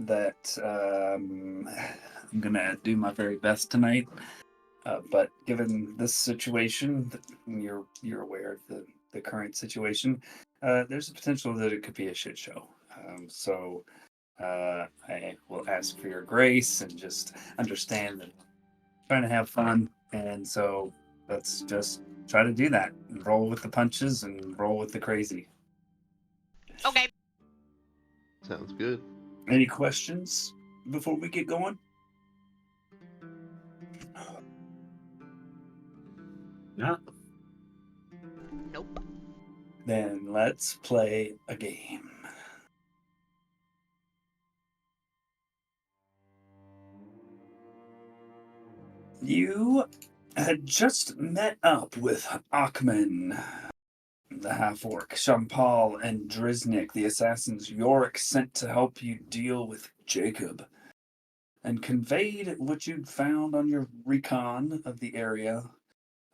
that I'm gonna do my very best tonight. But given this situation, you're aware of the current situation. There's a potential that it could be a shit show. So I will ask for your grace and just understand that I'm trying to have fun, and so let's just try to do that. Roll with the punches and roll with the crazy. Okay. Sounds good. Any questions before we get going? No. Nope. Then let's play a game. You had just met up with Achman, the half-orc, Shampal, and Driznik, the assassins Yorick sent to help you deal with Jacob, and conveyed what you'd found on your recon of the area,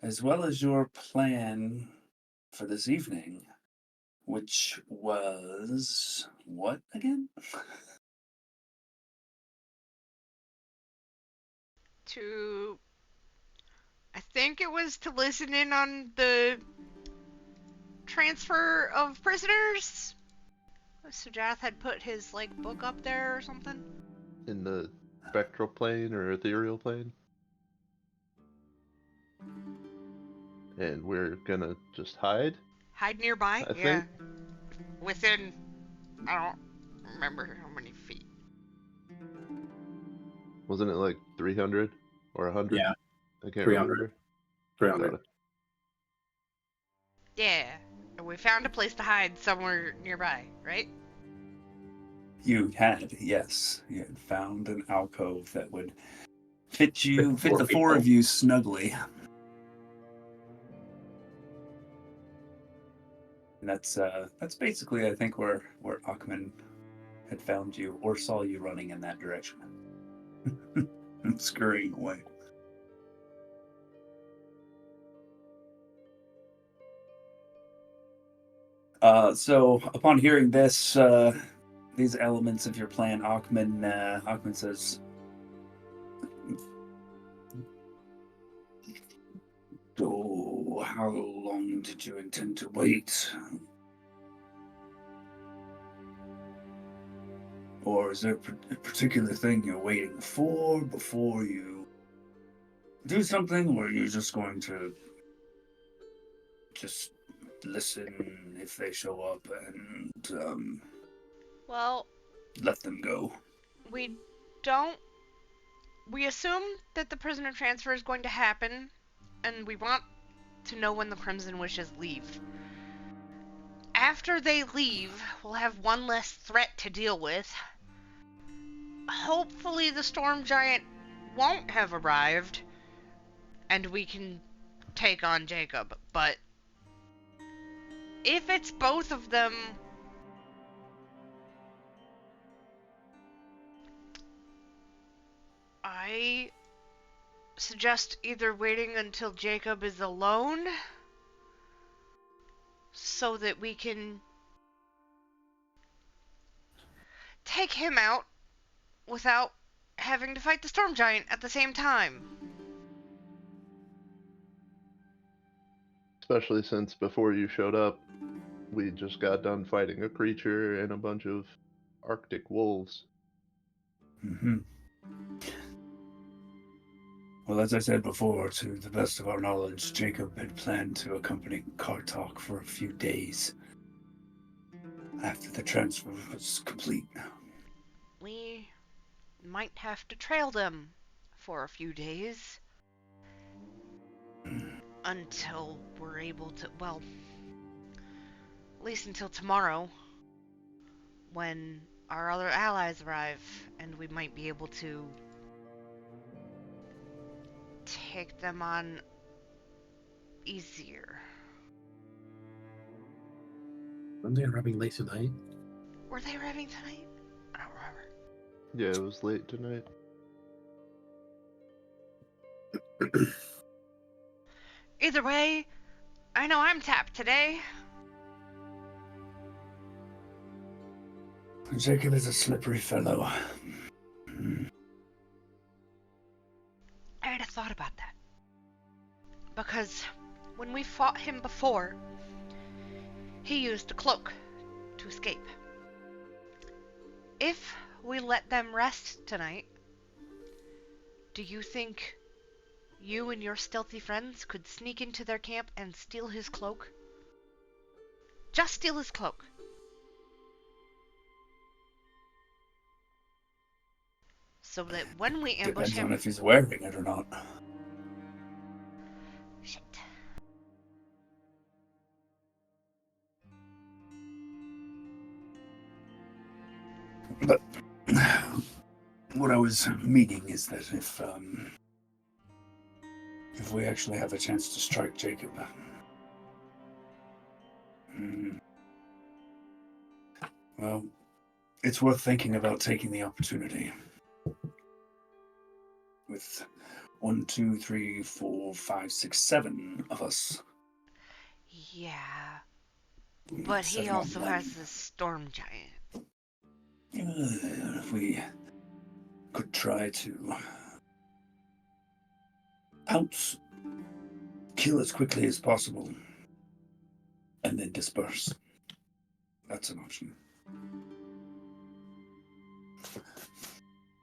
as well as your plan for this evening, which was what again? I think it was to listen in on the transfer of prisoners. Sujath had put his book up there or something. In the spectral plane or ethereal plane. And we're gonna just hide. Hide nearby. I think. Within, I don't remember how many feet. Wasn't it like 300 or 100? Yeah. I can't 300. remember. 300. Got it. Yeah. We found a place to hide somewhere nearby, right? You had, yes. You had found an alcove that would fit the four of you snugly. And that's basically, I think, where Achman had found you or saw you running in that direction. And scurrying away. So upon hearing this, these elements of your plan, Achman says, "Oh, how long did you intend to wait? Or is there a particular thing you're waiting for before you do something, or are you just going to just listen if they show up and Well, let them go?" we assume that the prisoner transfer is going to happen, and we want to know when the Crimson Wishes leave. After they leave, we'll have one less threat to deal with. Hopefully the Storm Giant won't have arrived, and we can take on Jacob. But if it's both of them, I suggest either waiting until Jacob is alone so that we can take him out without having to fight the Storm Giant at the same time. Especially since before you showed up, we just got done fighting a creature and a bunch of Arctic wolves. Mm-hmm. Well, as I said before, to the best of our knowledge, Jacob had planned to accompany Kartok for a few days after the transfer was complete. We might have to trail them for a few days until we're able to, well, at least until tomorrow when our other allies arrive, and we might be able to take them on easier. Weren't they arriving late tonight? Were they arriving tonight? I don't remember. Yeah, it was late tonight. Either way, I know I'm tapped today. Jacob is a slippery fellow. I had a thought about that. Because when we fought him before, he used a cloak to escape. If we let them rest tonight, do you think you and your stealthy friends could sneak into their camp and steal his cloak? Just steal his cloak. So that when we ambush Depends on him... if he's wearing it or not. Shit. But what I was meaning is that if we actually have a chance to strike Jacob, well, it's worth thinking about taking the opportunity. With 1, 2, 3, 4, 5, 6, 7 of us. Yeah. But he 7 on also one. has the storm giant. If we could try to pounce, kill as quickly as possible, and then disperse. That's an option.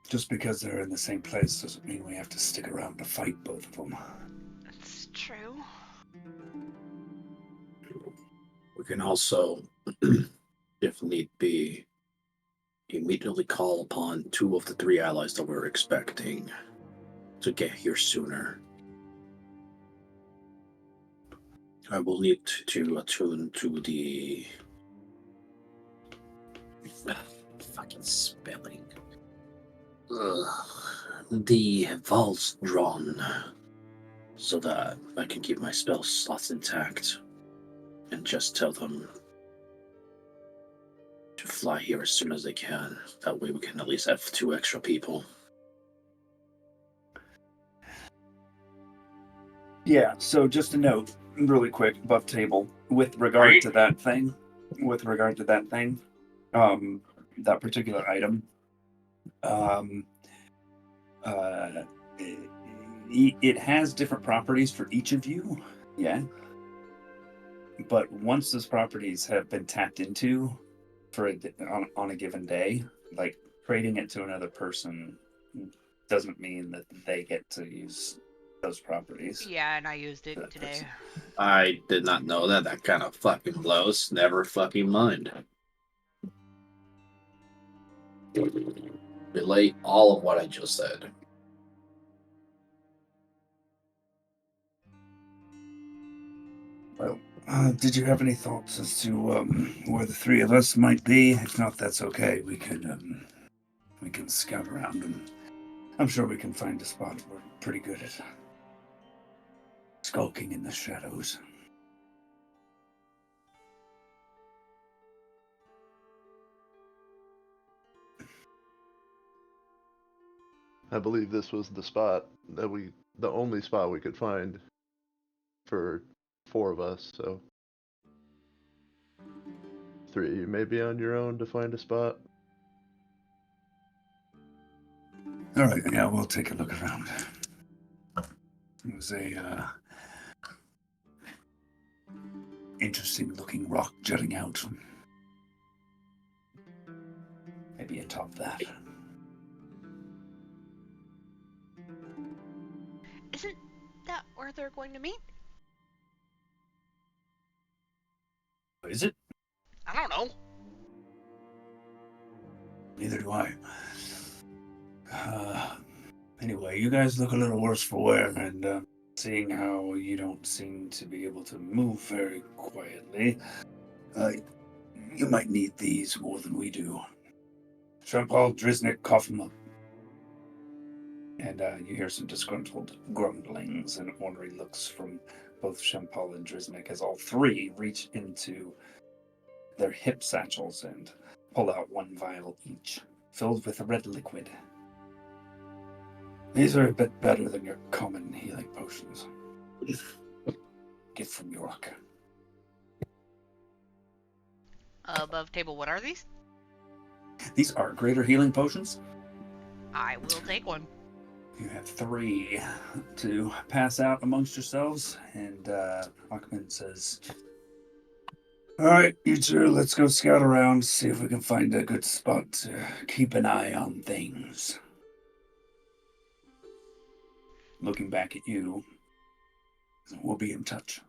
Just because they're in the same place doesn't mean we have to stick around to fight both of them. That's true. We can also, if need be, immediately call upon 2 of the 3 allies that we're expecting to get here sooner. I will need to attune to the fucking spelling. The vaults drawn, so that I can keep my spell slots intact, and just tell them to fly here as soon as they can. That way we can at least have 2 extra people. Yeah, so just a note, really quick, above table, with regard to that thing, that particular item, it has different properties for each of you, yeah. But once those properties have been tapped into on a given day, like trading it to another person doesn't mean that they get to use those properties. Yeah, and I used it today. I did not know that. That kind of fucking blows. Never fucking mind. Relate all of what I just said. Well, did you have any thoughts as to where the 3 of us might be? If not, that's okay. We can scout around, and I'm sure we can find a spot. We're pretty good at skulking in the shadows. I believe this was the spot that the only spot we could find for 4 of us, so 3 of you may be on your own to find a spot. All right, yeah, we'll take a look around. It was a interesting-looking rock jutting out. Maybe atop that. Isn't that where they're going to meet? Is it? I don't know. Neither do I. Anyway, you guys look a little worse for wear, and seeing how you don't seem to be able to move very quietly, you might need these more than we do. Jean-Paul, Driznik, cough him up. And you hear some disgruntled grumblings and ornery looks from both Jean-Paul and Driznik as all 3 reach into their hip satchels and pull out 1 vial each, filled with a red liquid. These are a bit better than your common healing potions. Gift from York. Above table, what are these? These are greater healing potions. I will take one. You have 3 to pass out amongst yourselves, and Achman says, "All right, you two, let's go scout around, see if we can find a good spot to keep an eye on things." Looking back at you, we'll be in touch.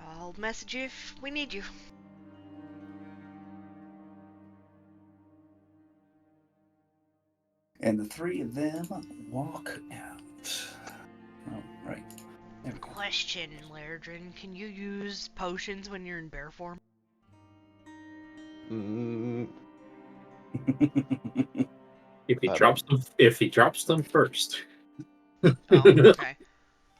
I'll message you if we need you. And the 3 of them walk out. Oh, right. There we go. Question, Lairdrin, can you use potions when you're in bear form? Mm, If he I drops them first. Oh, okay.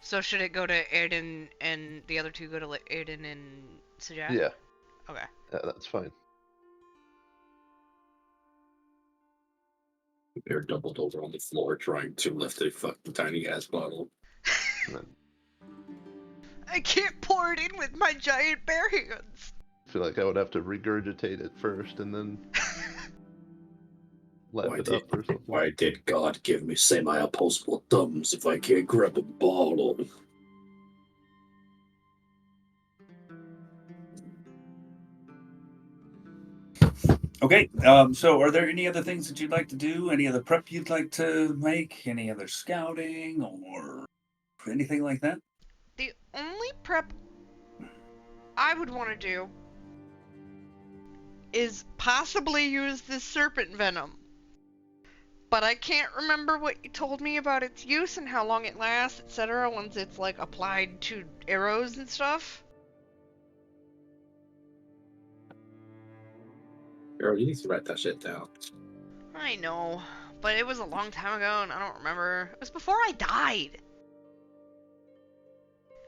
So should it go to Aiden and the other 2 go to Aiden and Sajak? yeah, Okay. that's fine. They're doubled over on the floor trying to lift a fucking tiny ass bottle. I can't pour it in with my giant bear hands. I feel like I would have to regurgitate it first and then lap it up or something. Why did God give me semi-opposable thumbs if I can't grab a bottle? Okay, so are there any other things that you'd like to do? Any other prep you'd like to make? Any other scouting or anything like that? The only prep I would want to do is possibly use this serpent venom. But I can't remember what you told me about its use and how long it lasts, etc. once it's like applied to arrows and stuff. Girl, you need to write that shit down. I know, but it was a long time ago and I don't remember. It was before I died.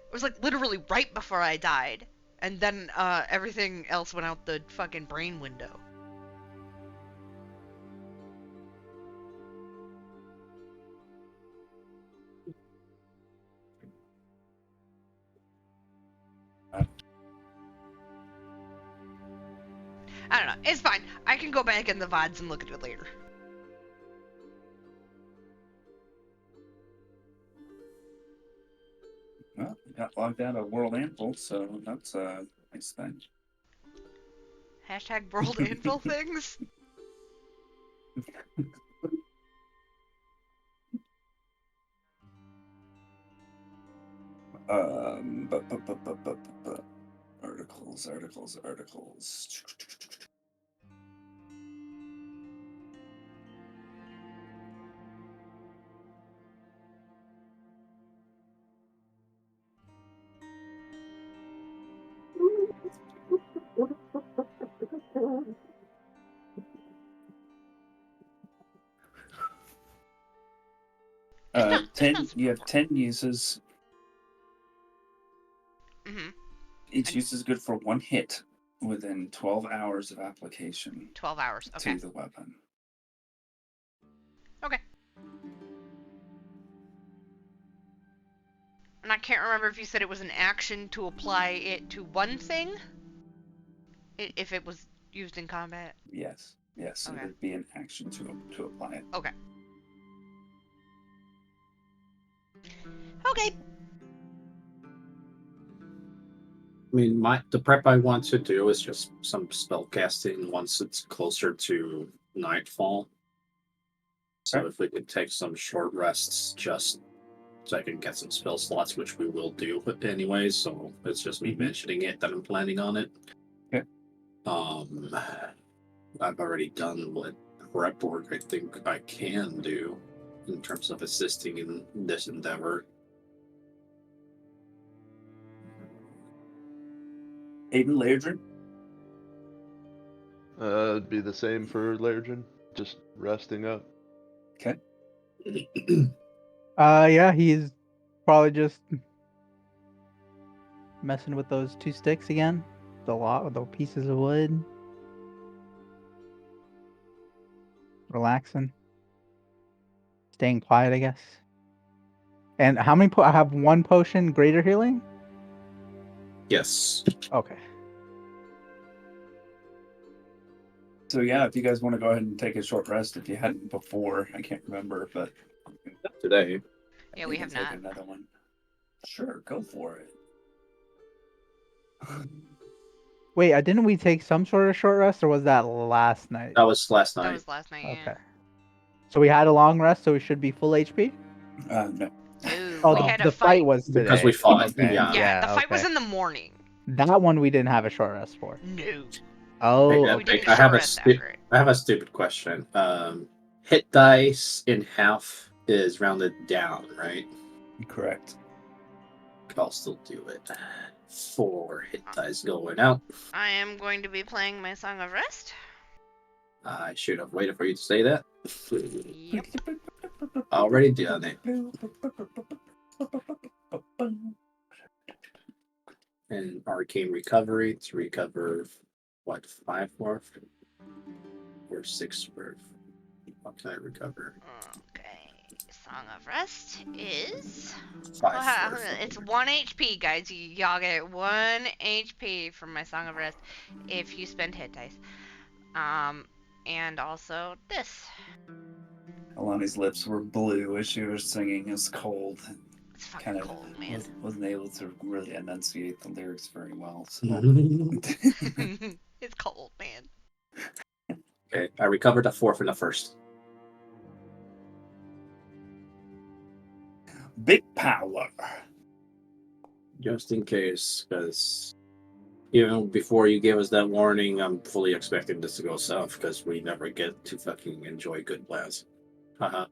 It was like literally right before I died. And then everything else went out the fucking brain window. I don't know. It's fine. I can go back in the VODs and look at it later. Well, you got logged out of World Anvil, so that's a nice thing. Hashtag World Anvil things. Articles. You have 10 uses. Mm-hmm. Each use is good for 1 hit within 12 hours of application 12 hours. Okay. to the weapon. Okay. And I can't remember if you said it was an action to apply it to one thing? If it was used in combat? Yes. Yes, Okay. it would be an action to apply it. Okay. Okay. I mean, the prep I want to do is just some spell casting once it's closer to nightfall. So Okay. if we could take some short rests just so I can get some spell slots, which we will do anyway, so it's just me mentioning it that I'm planning on it. Okay. I've already done what prep work I think I can do in terms of assisting in this endeavor. Aiden Laerdrin? It'd be the same for Laerdrin, just resting up. Okay. Yeah, he's probably just messing with those 2 sticks again. The pieces of wood. Relaxing. Staying quiet, I guess. And how many I have 1 potion greater healing? Yes. Okay. So yeah, if you guys want to go ahead and take a short rest, if you hadn't before, I can't remember, but Not today. Yeah, we can have take not. another one. Sure, go for it. Wait, didn't we take some sort of short rest, or was that last night? That was last That night. was last night. Yeah. Okay. So we had a long rest, so we should be full HP? No. No, Oh, we Well, had a the fight. fight was today. Because we fought. Okay. Yeah. The fight was okay. in the morning. That one we didn't have a short rest for. No. Oh, We didn't I have short a rest after it. I have a stupid question. Hit dice in half is rounded down, right? Correct. I'll still do it. 4 hit dice going out. I am going to be playing my Song of Rest. I should have waited for you to say that. Yep. Already done it. And arcane recovery to recover what, 5 worth? Or 6 worth? What can I recover? Okay. Song of Rest is. 5 worth. It's 1 HP, guys. Y'all get 1 HP from my Song of Rest if you spend hit dice. And also this. Alani's lips were blue as she was singing. It was cold. It's fucking Kind of cold, man. wasn't able to really enunciate the lyrics very well. So. It's cold, man. Okay, I recovered a 4 from the first. Big power. Just in case, because even before you gave us that warning, I'm fully expecting this to go south because we never get to fucking enjoy good plans. Haha.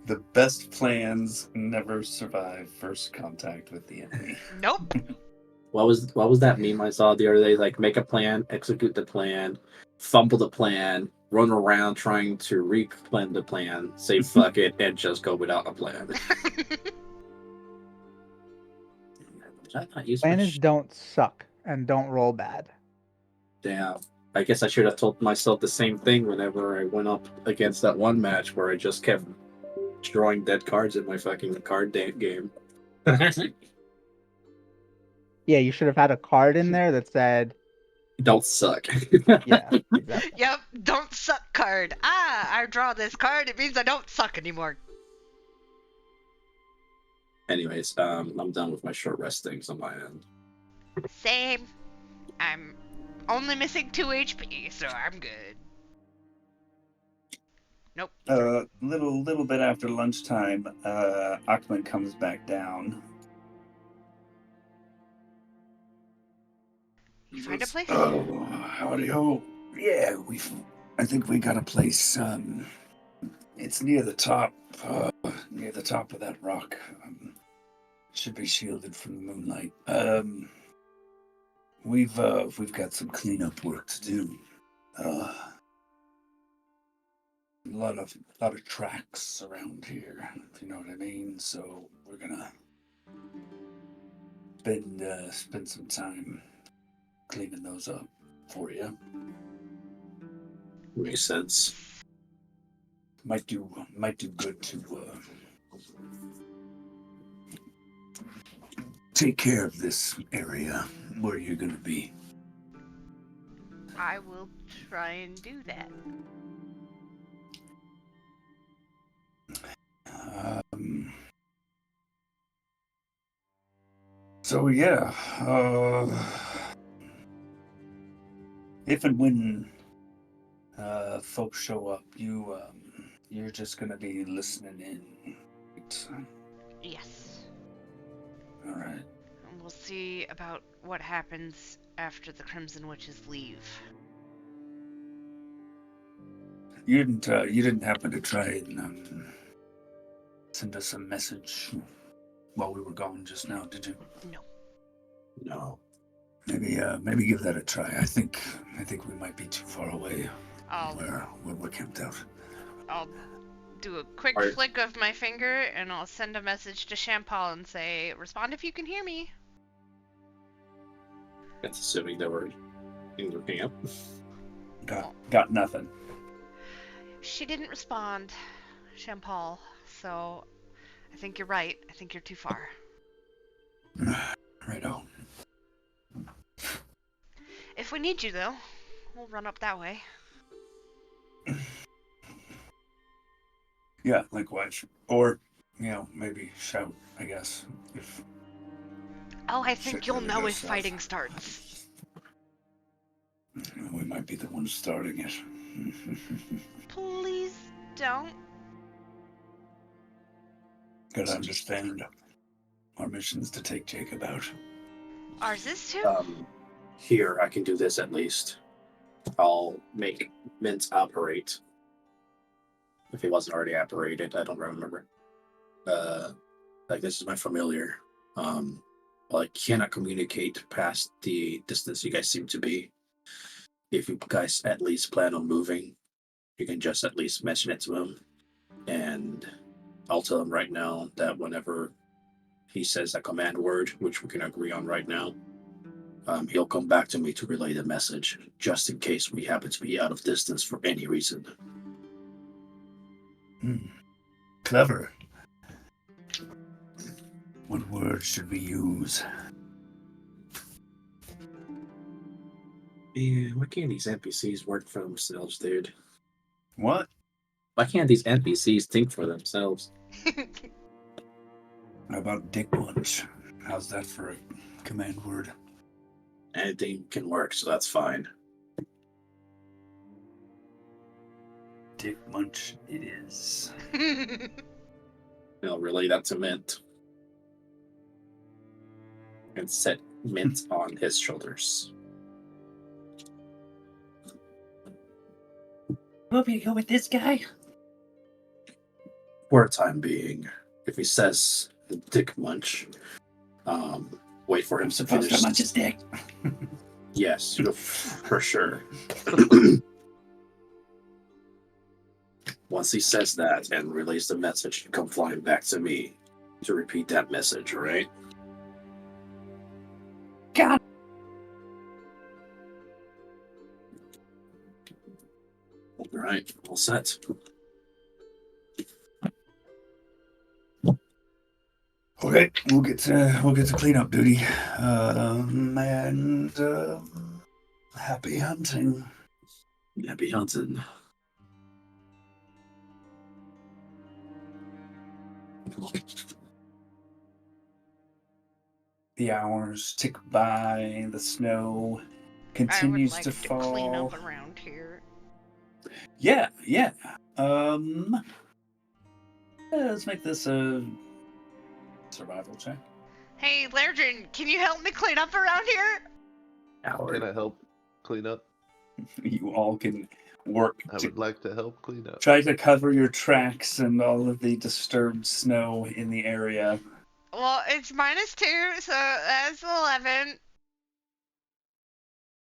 The best plans never survive first contact with the enemy. Nope. What was that meme I saw the other day? Like, make a plan, execute the plan, fumble the plan, run around trying to replan the plan, say fuck it, and just go without a plan. Did I not use my planners don't suck and don't roll bad. Damn. I guess I should have told myself the same thing whenever I went up against that one match where I just kept drawing dead cards in my fucking card game. Yeah, you should have had a card in there that said, Don't suck. yeah, exactly. Yep. Don't suck card. I draw this card. It means I don't suck anymore. Anyways, I'm done with my short rest things on my end. Same. I'm only missing 2 HP, so I'm good. Nope. Little bit after lunchtime, Achman comes back down. You find a place? Oh, howdy ho. Yeah, I think we got a place. It's near the top of that rock. Should be shielded from the moonlight. We've got some cleanup work to do. A lot of tracks around here, if you know what I mean. So we're gonna spend some time cleaning those up for you. Makes sense. Might do good to take care of this area where you're gonna be. I will try and do that. So yeah, if and when folks show up, you're just gonna be listening in. Yes. All right. And we'll see about what happens after the Crimson Witches leave. You didn't happen to try and send us a message while we were gone just now, did you? No. No. Maybe give that a try. I think we might be too far away I'll where we're camped out. I'll do a quick flick of my finger and I'll send a message to Champal and say, respond if you can hear me. That's assuming they were in their camp. Got nothing. She didn't respond, Champal, so I think you're right. I think you're too far. Right on. If we need you, though, we'll run up that way. Yeah, likewise. Or, maybe shout, I guess, if Oh, I shit think you'll really know goes if south. fighting starts. We might be the ones starting it. Please don't. Gotta understand. Our mission is to take Jacob out. Ours is too? Here, I can do this at least. I'll make Mint operate. If he wasn't already operated, I don't remember. Like, this is my familiar. Well, I cannot communicate past the distance you guys seem to be. If you guys at least plan on moving, you can just at least mention it to him. And I'll tell him right now that whenever he says a command word, which we can agree on right now, he'll come back to me to relay the message, just in case we happen to be out of distance for any reason. Clever. What word should we use? Yeah, why can't these NPCs work for themselves, dude? What? Why can't these NPCs think for themselves? How about Dick Munch? How's that for a command word? Anything can work, so that's fine. Dick Munch it is. I'll relay that to Mint. And set Mint on his shoulders. Want me to go with this guy? For a time being. If he says Dick Munch, wait for him I'm to supposed finish. to munch his dick. Yes, for sure. Once he says that and relays the message, come flying back to me to repeat that message, alright? God. Alright, all set. Okay, we'll get to cleanup duty. Happy hunting. Happy hunting. The hours tick by. The snow I would continues like to to fall. clean up around here. Yeah. Let's make this a survival check. Hey, Lerdrin, can you help me clean up around here? Can I help clean up? You all can work I would like to help clean up. try to cover your tracks and all of the disturbed snow in the area. Well, it's -2, so that's 11.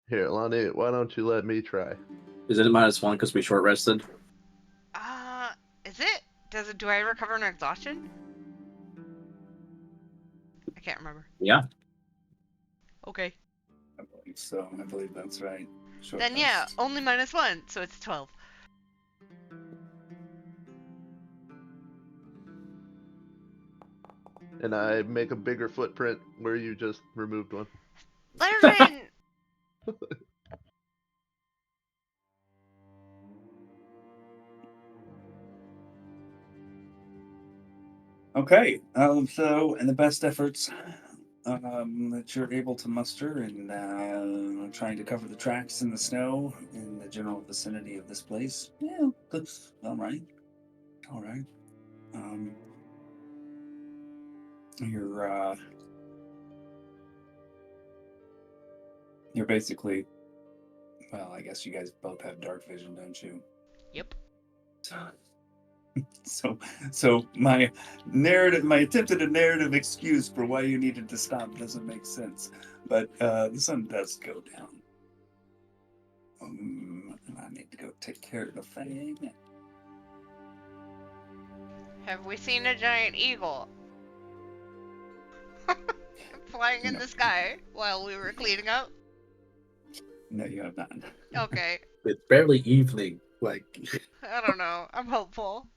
Here, Lonnie, why don't you let me try? Is it a -1 because we short rested? Is it? Do I recover an exhaustion? I can't remember. Yeah. Okay. I believe so. I believe that's right. Short Then yeah, rest. only -1, so it's 12. And I make a bigger footprint where you just removed one. Lerdrin! Okay. So, in the best efforts that you're able to muster in trying to cover the tracks in the snow in the general vicinity of this place. Yeah, that's all right. All right. You're basically, well, I guess you guys both have dark vision, don't you? Yep. So my attempted narrative excuse for why you needed to stop doesn't make sense. But the sun does go down. And I need to go take care of the thing. Have we seen a giant eagle? Flying in No. the sky while we were cleaning up? No, you have not. Okay. It's barely evening. Like, I don't know. I'm hopeful.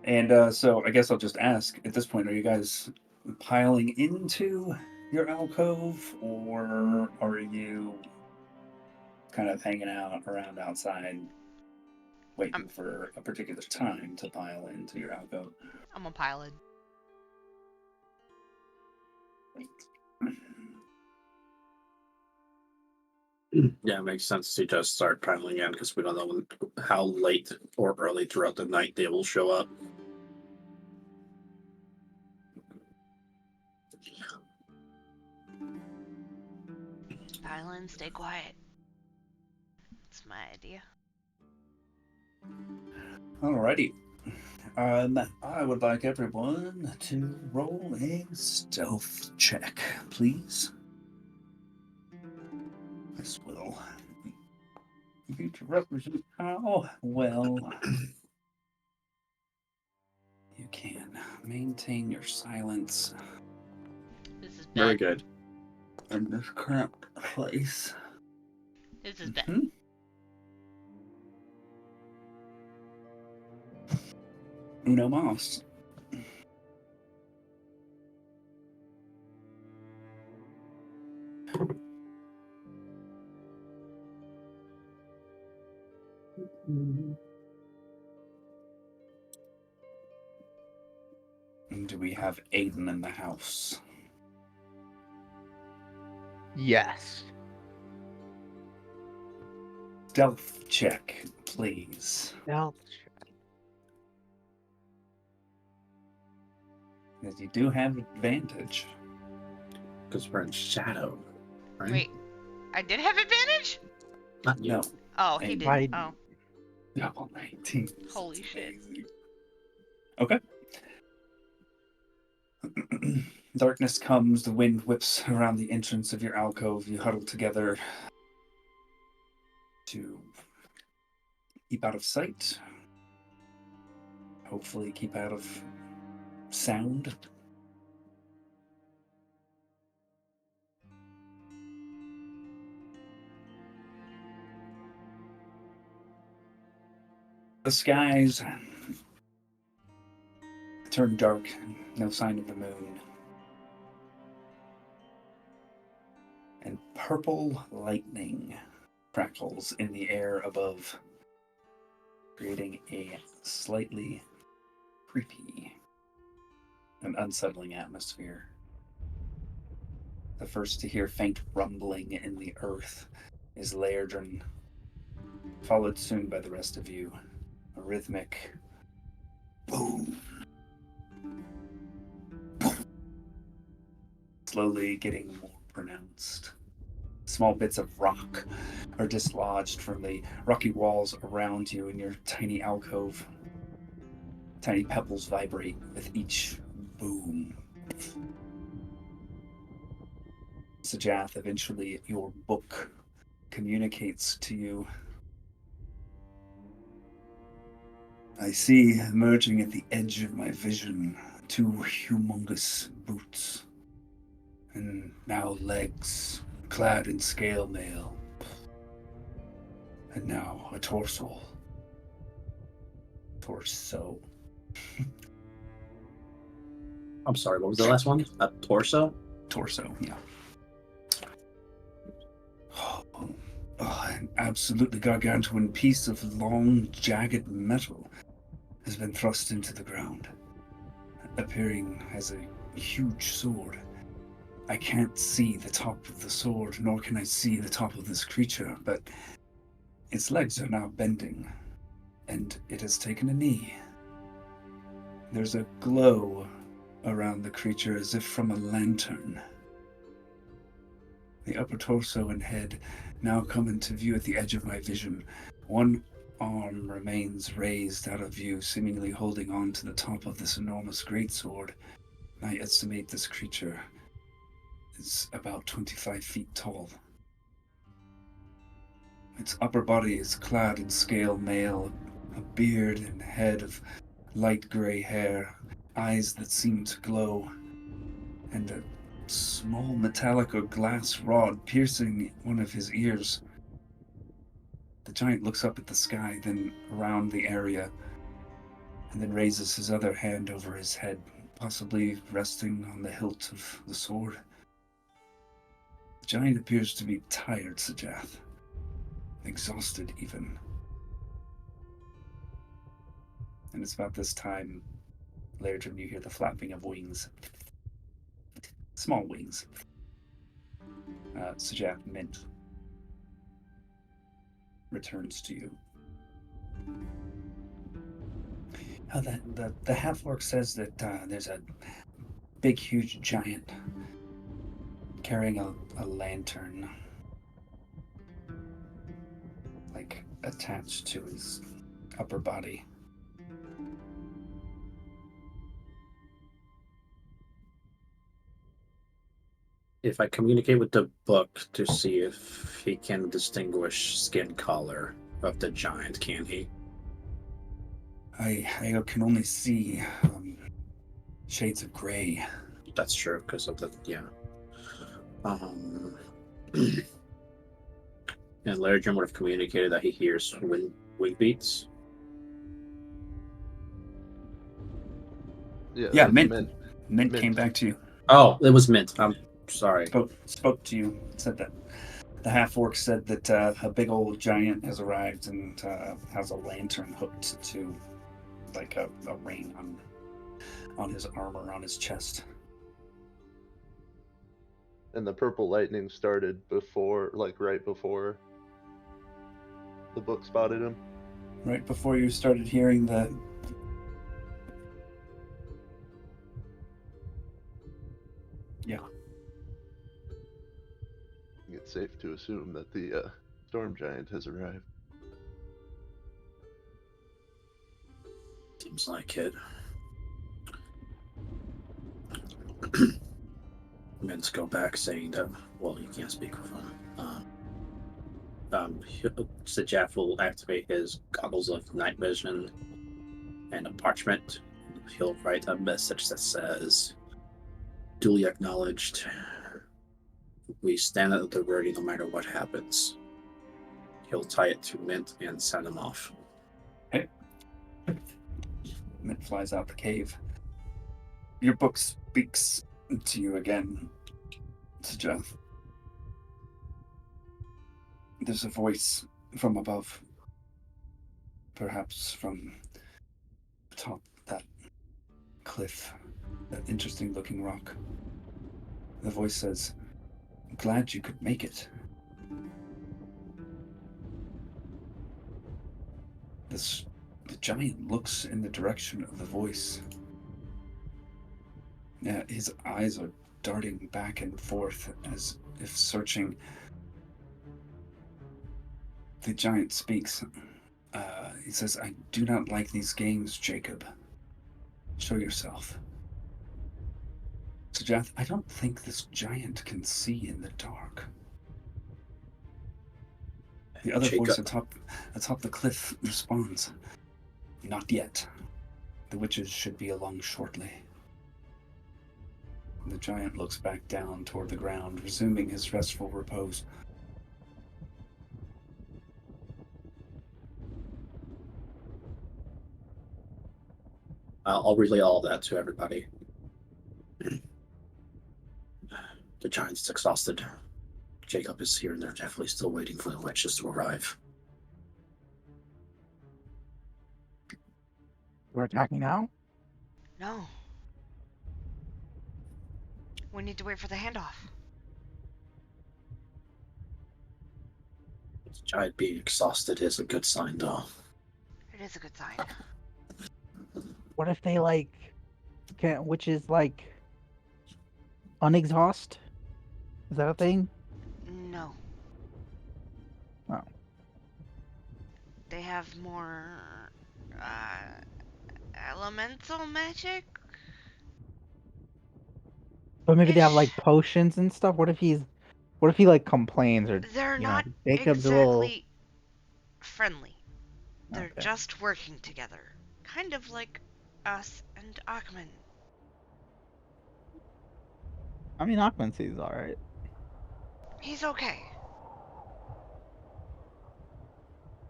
And so I guess I'll just ask at this point: are you guys piling into your alcove, or are you kind of hanging out around outside, waiting I'm for a particular time to pile into your alcove? I'm a pilot. Yeah, it makes sense to just start piling in because we don't know how late or early throughout the night they will show up. Pile in, stay quiet. That's my idea. Alrighty. I would like everyone to roll a stealth check, please. This will be to represent how well you can maintain your silence This is Very bad. good. in this current place. This is bad. Mhm. Uno mas. And do we have Aiden in the house? Yes. Stealth check, please. Stealth. Because you do have advantage. Because we're in shadow, right? Wait, I did have advantage? Not you. No. Oh, he And- did. Why- Oh, Double 19. holy shit. Okay. Darkness comes, the wind whips around the entrance of your alcove. You huddle together to keep out of sight. Hopefully keep out of sound. The skies turn dark, no sign of the moon. And purple lightning crackles in the air above, creating a slightly creepy and unsettling atmosphere. The first to hear faint rumbling in the earth is Lairdren, followed soon by the rest of you. A rhythmic boom, boom, slowly getting more pronounced. Small bits of rock are dislodged from the rocky walls around you in your tiny alcove. Tiny pebbles vibrate with each boom. Sajath, eventually your book communicates to you. I see emerging at the edge of my vision 2 humongous boots, and now legs clad in scale mail, and now a torso. Torso. I'm sorry, what was the last one? A torso? Torso, yeah. An absolutely gargantuan piece of long, jagged metal has been thrust into the ground, appearing as a huge sword. I can't see the top of the sword, nor can I see the top of this creature, but its legs are now bending, and it has taken a knee. There's a glow around the creature as if from a lantern. The upper torso and head now come into view at the edge of my vision. One arm remains raised out of view, seemingly holding on to the top of this enormous greatsword. I estimate this creature is about 25 feet tall. Its upper body is clad in scale mail, a beard and head of light gray hair, eyes that seem to glow, and a small metallic or glass rod piercing one of his ears. The giant looks up at the sky, then around the area. and then raises his other hand over his head, possibly resting on the hilt of the sword. The giant appears to be tired, Sajath. Exhausted, even. And it's about this time, Lairdrin, you hear the flapping of wings. Small wings. Sajath, Mint returns to you. The half-orc says that there's a big, huge giant carrying a lantern, like, attached to his upper body. If I communicate with the book to see if he can distinguish skin color of the giant, can he? I can only see shades of gray. That's true, because of the, yeah. And Lairdrin would have communicated that he hears wing beats. Yeah, Mint came back to you. Oh, it was Mint. I'm sorry. Spoke to you. Said that the half-orc said that a big old giant has arrived and has a lantern hooked to, like, a ring on his armor, on his chest. And the purple lightning started before, like right before the book spotted him. Right before you started hearing the... Yeah. It's safe to assume that the storm giant has arrived. Seems like it. Mint's go back saying that, well, you can't speak with him. Sajaf will activate his goggles of night vision and a parchment. He'll write a message that says, duly acknowledged. We stand at the ready no matter what happens. He'll tie it to Mint and send him off. Okay. Mint flies out the cave. Your book speaks to you again, Sajath. There's a voice from above. Perhaps from atop that cliff, that interesting looking rock. The voice says, "I'm glad you could make it." The giant looks in the direction of the voice. Yeah, his eyes are darting back and forth as if searching. The giant speaks. He says, "I do not like these games, Jacob. Show yourself." Sajath, I don't think this giant can see in the dark. The other Jacob. voice atop the cliff responds, "Not yet. The witches should be along shortly." The giant looks back down toward the ground, resuming his restful repose. I'll relay all that to everybody. The giant's exhausted. Jacob is here and they're definitely still waiting for the witches to arrive. We're attacking now? No. We need to wait for the handoff. The giant being exhausted is a good sign, though. It is a good sign. What if they, like, can't, which is, like, unexhaust? Is that a thing? No. Oh. They have more elemental magic? But maybe they have, Ish. like, potions and stuff? What if he, like, complains or, They're you know, not Jacob's a little... exactly friendly. They're Okay. just working together. Kind of like us and Achman. I mean, Aquancy's alright. He's okay.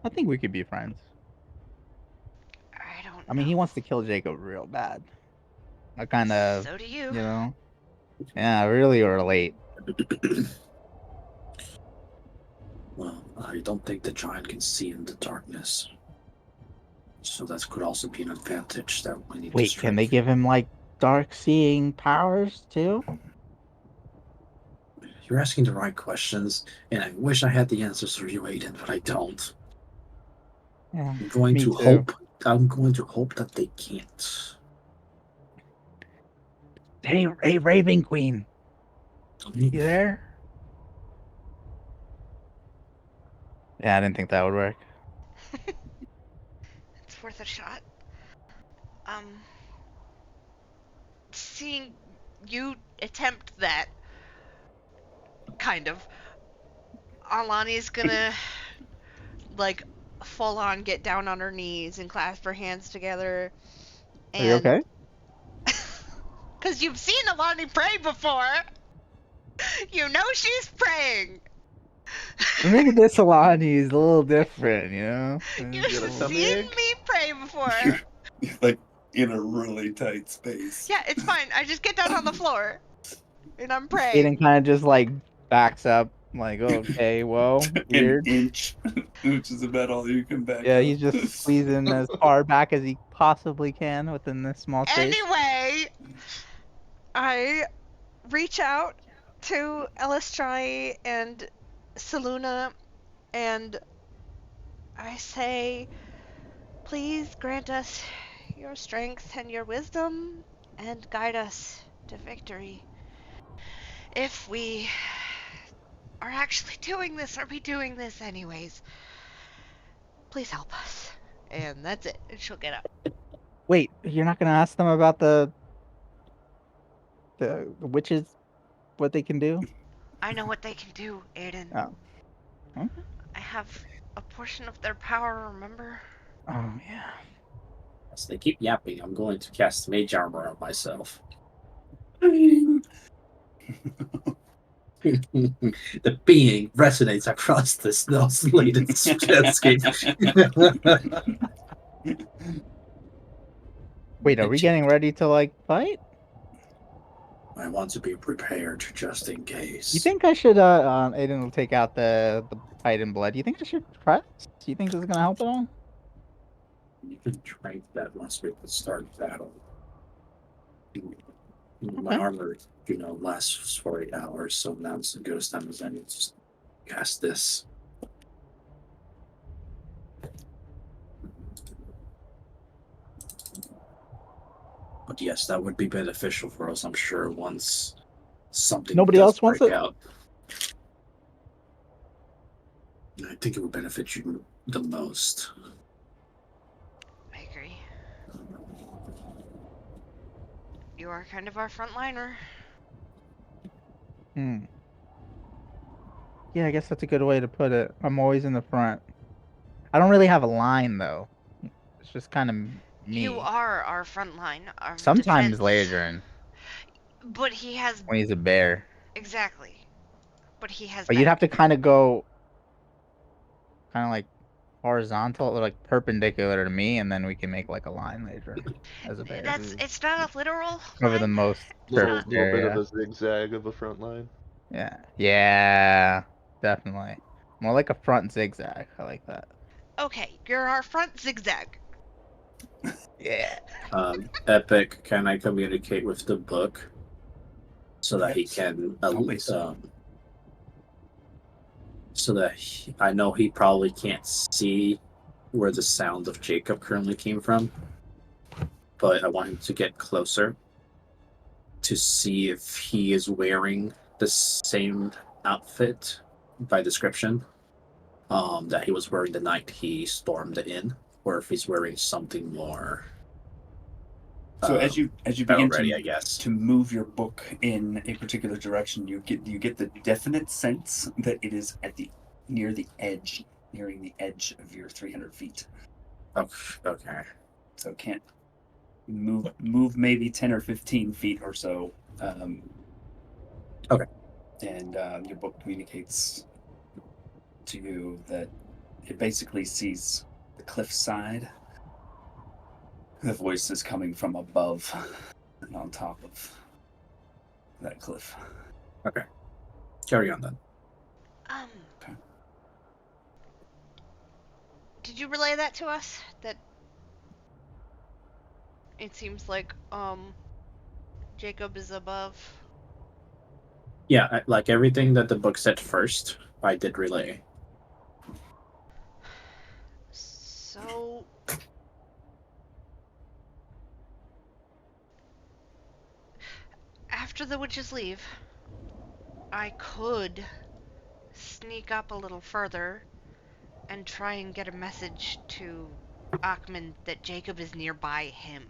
I think we could be friends. I don't I mean, he wants to kill Jacob real bad. I kind of, So do you. you know. Yeah, really relate. Well, I don't think the giant can see in the darkness. So that could also be an advantage that we need to Wait, can they strengthen. give him like dark seeing powers too? You're asking the right questions, and I wish I had the answers for you, Aiden, but I don't. Yeah, I'm going me to too. hope. I'm going to hope that they can't. Hey, Raven Queen, you there? Yeah, I didn't think that would work. It's worth a shot. Seeing you attempt that, kind of, Alani's gonna, like, full on get down on her knees and clasp her hands together. Are you And. okay? Because you've seen Alani pray before! You know she's praying! I think this Alani is a little different, you know? You've You got a tummy seen ache? me pray before! You're like in a really tight space. Yeah, it's fine. I just get down on the floor. And I'm praying. Aiden kind of just like backs up, like, okay, whoa, An weird. inch, which is about all you can back Yeah, up. he's just squeezing as far back as he possibly can within this small space. Anyway, I reach out to Elistrai and Saluna and I say, please grant us your strength and your wisdom and guide us to victory. If we are actually doing this, are we doing this anyways? Please help us. And that's it. And she'll get up. Wait, you're not gonna ask them about the witches, what they can do? I know what they can do, Aiden. Oh, okay. I have a portion of their power, remember? Oh yeah. As they keep yapping, I'm going to cast Mage Armor on myself. The being resonates across the snow-slated landscape. Wait, are we getting ready to like fight? I want to be prepared just in case. You think I should Aiden will take out the fight in blood. You think I should press? Do you think this is gonna help at all? You can drink that once we start battle. My Okay. armor, lasts for 8 hours, so now's the goodest time as any to just cast this. But yes, that would be beneficial for us, I'm sure, once something Nobody does else wants break it? out. I think it would benefit you the most. I agree. You are kind of our frontliner. Hmm. Yeah, I guess that's a good way to put it. I'm always in the front. I don't really have a line though. It's just kind of me. You are our frontline, our Sometimes defense. Ladrin But he has. when he's a bear. Exactly. But he has But you'd have back. to kind of go kind of like horizontal or like perpendicular to me, and then we can make like a line later as a bear. It's not a literal Over the line. most Little perfect little bit of area. a zigzag of a front line. Yeah, definitely. More like a front zigzag. I like that. Okay, you're our front zigzag. Yeah. Epic, can I communicate with the book so that he can Always so. I know he probably can't see where the sound of Jacob currently came from, but I want him to get closer to see if he is wearing the same outfit by description that he was wearing the night he stormed the inn, or if he's wearing something more. So as you begin ready, I guess. to move your book in a particular direction, you get the definite sense that it is nearing the edge of your 300 feet. Okay. So it can't move maybe 10 or 15 feet or so. Okay. And your book communicates to you that it basically sees the cliffside The voice is coming from above and on top of that cliff. Okay. Carry on then. Okay. Did you relay that to us? That it seems like, Jacob is above. Yeah, like everything that the book said first, I did relay. So... After the witches leave, I could sneak up a little further and try and get a message to Achman that Jacob is nearby him.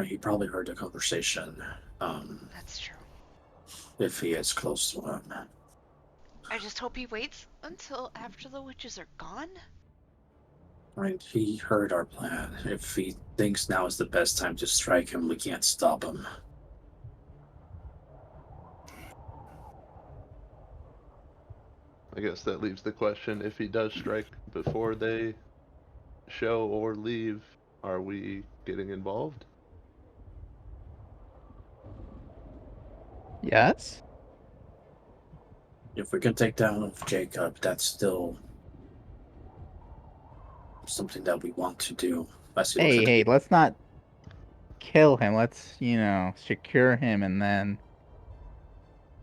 He probably heard the conversation. That's true. If he is close to him. I just hope he waits until after the witches are gone. Right, he heard our plan. If he thinks now is the best time to strike him, we can't stop him. I guess that leaves the question, if he does strike before they show or leave, are we getting involved? Yes. If we can take down Jacob, that's still something that we want to do. Hey, let's not kill him. Let's, secure him and then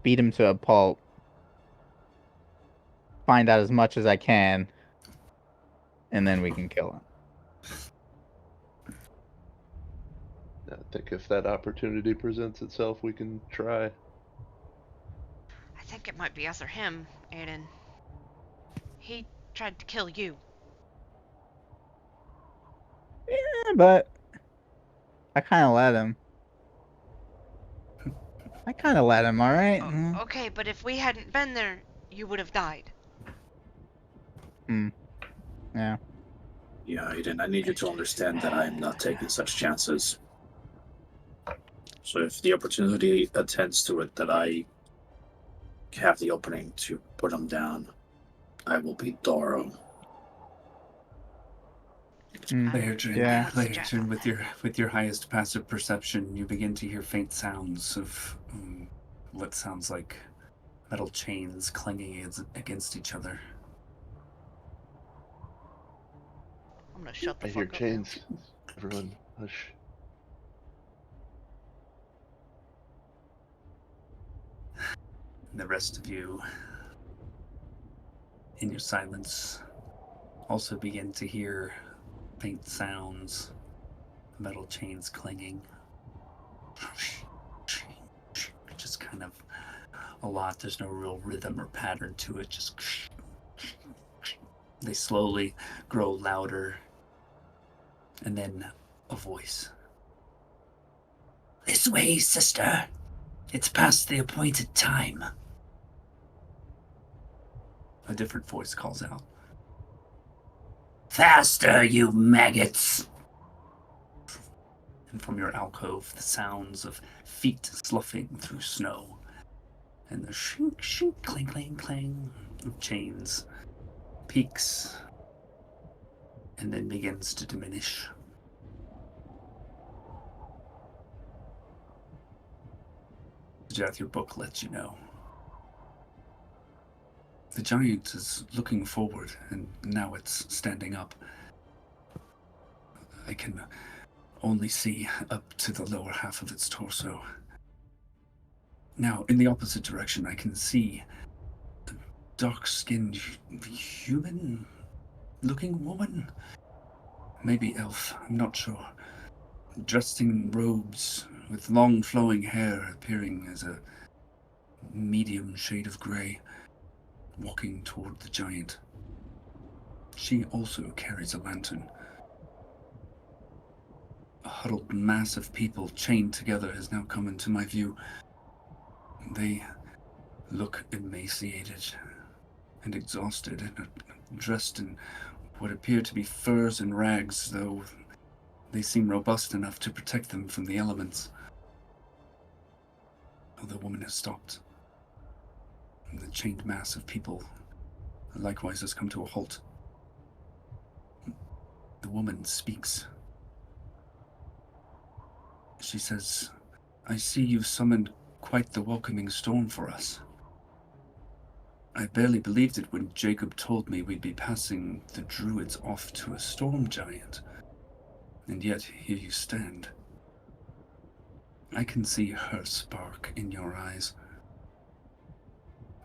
beat him to a pulp. Find out as much as I can, and then we can kill him. I think if that opportunity presents itself, we can try. I think it might be us or him, Aiden. He tried to kill you. Yeah, but I kind of let him. All right? Okay, but if we hadn't been there, you would have died. Yeah. Yeah, Aiden, I need you to understand that I'm not taking such chances. So if the opportunity attends to it that I have the opening to put him down, I will be thorough. Leotrin, with your highest passive perception, you begin to hear faint sounds of what sounds like metal chains clanging against each other. I'm gonna shut the I hear fuck up chains. Everyone, hush. And the rest of you, in your silence, also begin to hear faint sounds, metal chains clanging. Just kind of a lot. There's no real rhythm or pattern to it. Just they slowly grow louder, and then a voice. This way, sister. It's past the appointed time. A different voice calls out. Faster, you maggots! And from your alcove, the sounds of feet sloughing through snow, and the shink, shink, clang, clang, clang of chains peaks and then begins to diminish. Jath, your book lets you know. The giant is looking forward, and now it's standing up. I can only see up to the lower half of its torso. Now, in the opposite direction, I can see a dark-skinned, human-looking woman. Maybe elf, I'm not sure. Dressed in robes, with long flowing hair appearing as a medium shade of grey, walking toward the giant. She also carries a lantern. A huddled mass of people chained together has now come into my view. They look emaciated and exhausted and dressed in what appear to be furs and rags, though they seem robust enough to protect them from the elements. The woman has stopped. The chained mass of people likewise has come to a halt. The woman speaks. She says, I see you've summoned quite the welcoming storm for us. I barely believed it when Jacob told me we'd be passing the druids off to a storm giant. And yet, here you stand. I can see her spark in your eyes.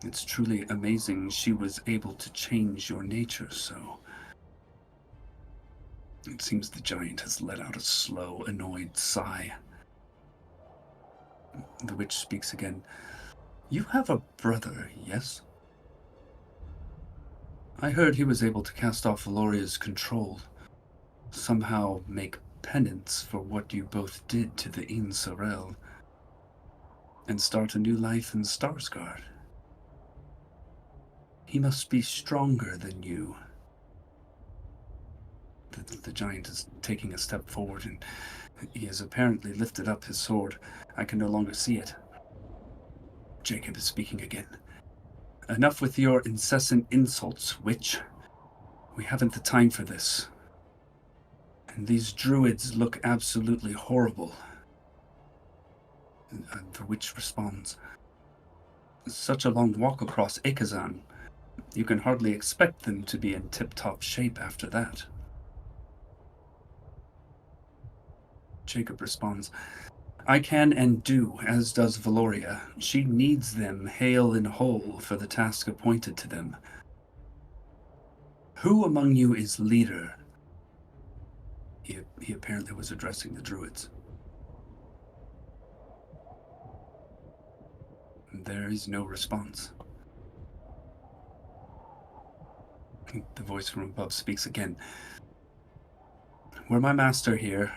It's truly amazing she was able to change your nature so. It seems the giant has let out a slow, annoyed sigh. The witch speaks again. You have a brother, yes? I heard he was able to cast off Valoria's control, somehow make penance for what you both did to the Inn Sorel, and start a new life in Starsguard. He must be stronger than you. The giant is taking a step forward, and he has apparently lifted up his sword. I can no longer see it. Jacob is speaking again. Enough with your incessant insults, witch. We haven't the time for this. And these druids look absolutely horrible. The witch responds. Such a long walk across Ikazan. You can hardly expect them to be in tip-top shape after that. Jacob responds, I can and do, as does Valoria. She needs them hale and whole for the task appointed to them. Who among you is leader? He apparently was addressing the druids. There is no response. The voice from above speaks again. Were my master here,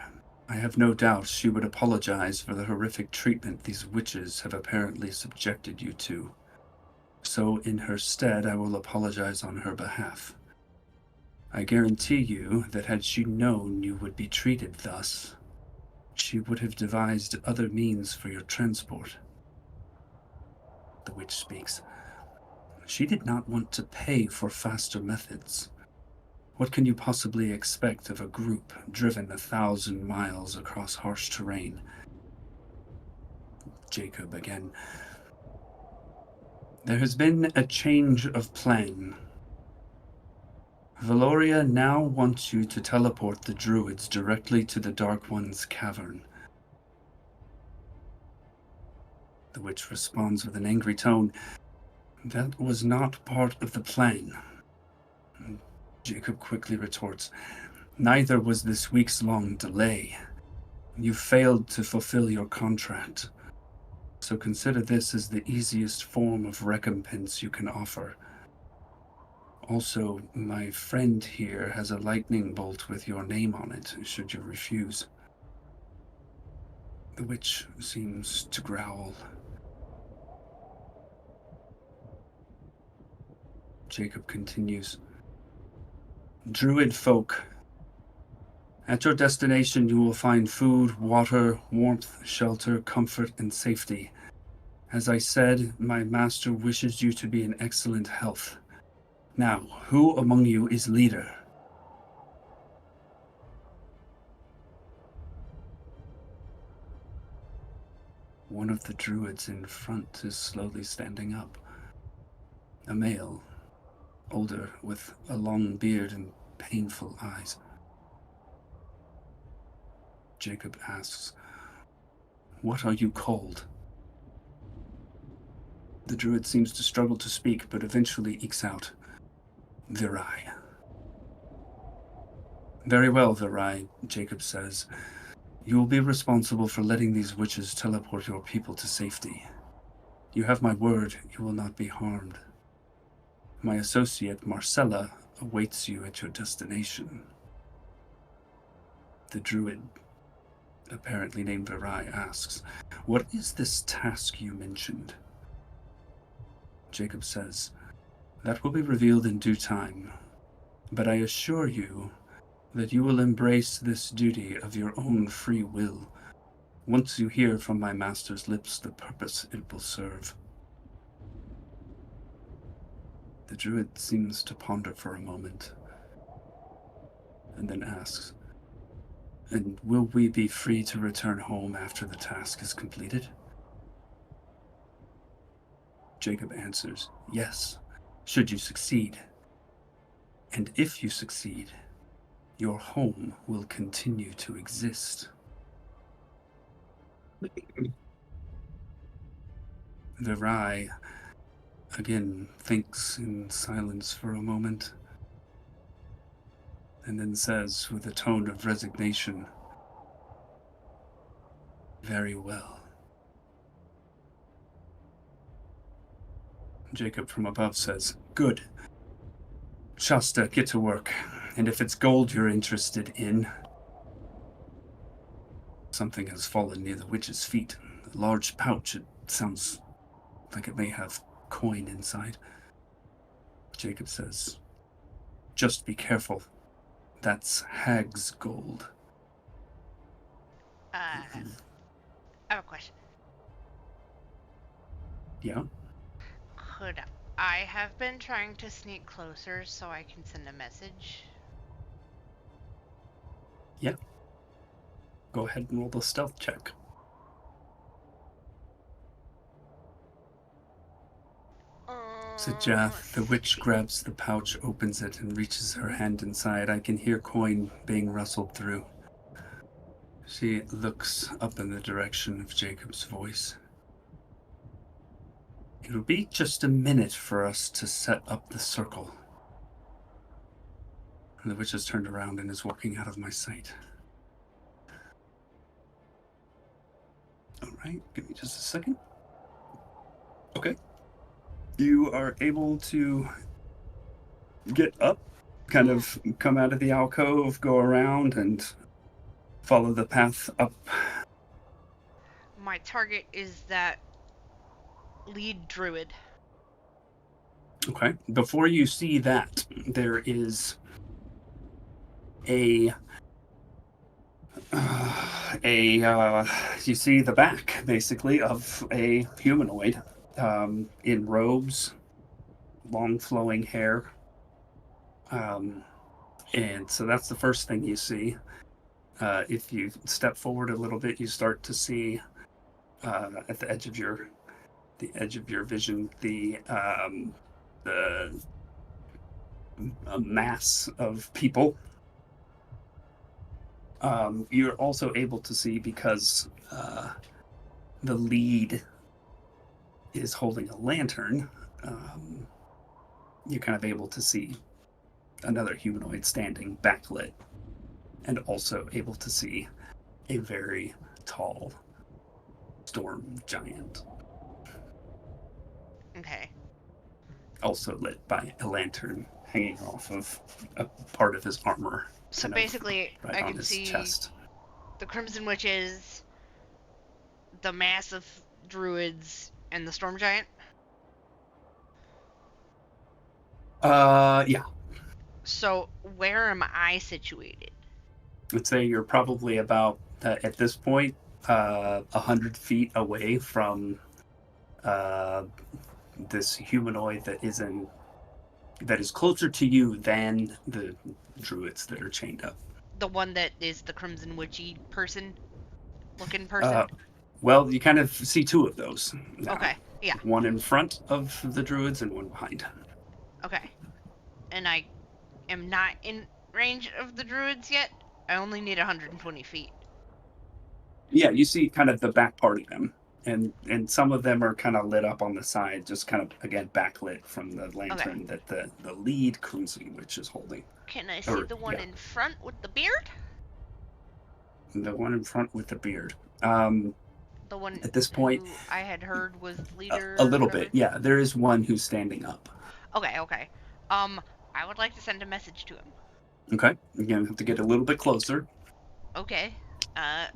I have no doubt she would apologize for the horrific treatment these witches have apparently subjected you to. So in her stead, I will apologize on her behalf. I guarantee you that had she known you would be treated thus, she would have devised other means for your transport. The witch speaks. She did not want to pay for faster methods. What can you possibly expect of a group driven 1,000 miles across harsh terrain? Jacob again. There has been a change of plan. Valoria now wants you to teleport the druids directly to the Dark One's cavern. The witch responds with an angry tone. That was not part of the plan. Jacob quickly retorts. Neither was this weeks-long delay. You failed to fulfill your contract. So consider this as the easiest form of recompense you can offer. Also, my friend here has a lightning bolt with your name on it, should you refuse. The witch seems to growl. Jacob continues. Druid folk. At your destination, you will find food, water, warmth, shelter, comfort, and safety. As I said, my master wishes you to be in excellent health. Now, who among you is leader? One of the druids in front is slowly standing up. A male, older, with a long beard and painful eyes. Jacob asks, What are you called? The druid seems to struggle to speak, but eventually ekes out, Virai. Very well, Virai, Jacob says. You will be responsible for letting these witches teleport your people to safety. You have my word, you will not be harmed. My associate, Marcella, awaits you at your destination. The druid, apparently named Virai, asks, What is this task you mentioned? Jacob says, That will be revealed in due time, but I assure you that you will embrace this duty of your own free will once you hear from my master's lips the purpose it will serve. The druid seems to ponder for a moment. and then asks, "And will we be free to return home after the task is completed?" Jacob answers, "Yes, should you succeed. And if you succeed, your home will continue to exist." Virai again thinks in silence for a moment, and then says with a tone of resignation, "Very well." Jacob from above says, "Good. Shasta, get to work. And if it's gold you're interested in..." Something has fallen near the witch's feet. A large pouch. It sounds like it may have coin inside. Jacob says, "Just be careful. That's hag's gold." I have a question. Yeah? Could I have been trying to sneak closer so I can send a message? Yeah. Go ahead and roll the stealth check. Sijath, the witch grabs the pouch, opens it, and reaches her hand inside. I can hear coin being rustled through. She looks up in the direction of Jacob's voice. "It'll be just a minute for us to set up the circle." And the witch has turned around and is walking out of my sight. Alright, give me just a second. Okay. You are able to get up, kind of come out of the alcove, go around, and follow the path up. My target is that lead druid. Okay. Before you see that, there is you see the back, basically, of a humanoid in robes, long flowing hair. And so that's the first thing you see. If you step forward a little bit, you start to see at the edge of your vision a mass of people. You're also able to see, because the lead is holding a lantern, you're kind of able to see another humanoid standing backlit, and also able to see a very tall storm giant, Okay. also lit by a lantern hanging off of a part of his armor. So kind of basically, right I on can his see chest. the Crimson Witches, the mass of druids, and the storm giant. Yeah. So where am I situated? I'd say you're probably about, at this point, 100 feet away from this humanoid that is closer to you than the druids that are chained up. The one that is the Crimson Witchy looking person? Well, you kind of see two of those now. Okay, yeah. One in front of the druids and one behind. Okay. And I am not in range of the druids yet? I only need 120 feet. Yeah, you see kind of the back part of them. And some of them are kind of lit up on the side, just kind of, again, backlit from the lantern that the lead Crimson Witch is holding. Can I see the one in front with the beard? The one in front with the beard. The one at this point, who I had heard was leader. A little bit, yeah. There is one who's standing up. Okay. I would like to send a message to him. Okay, you're gonna have to get a little bit closer. Okay. I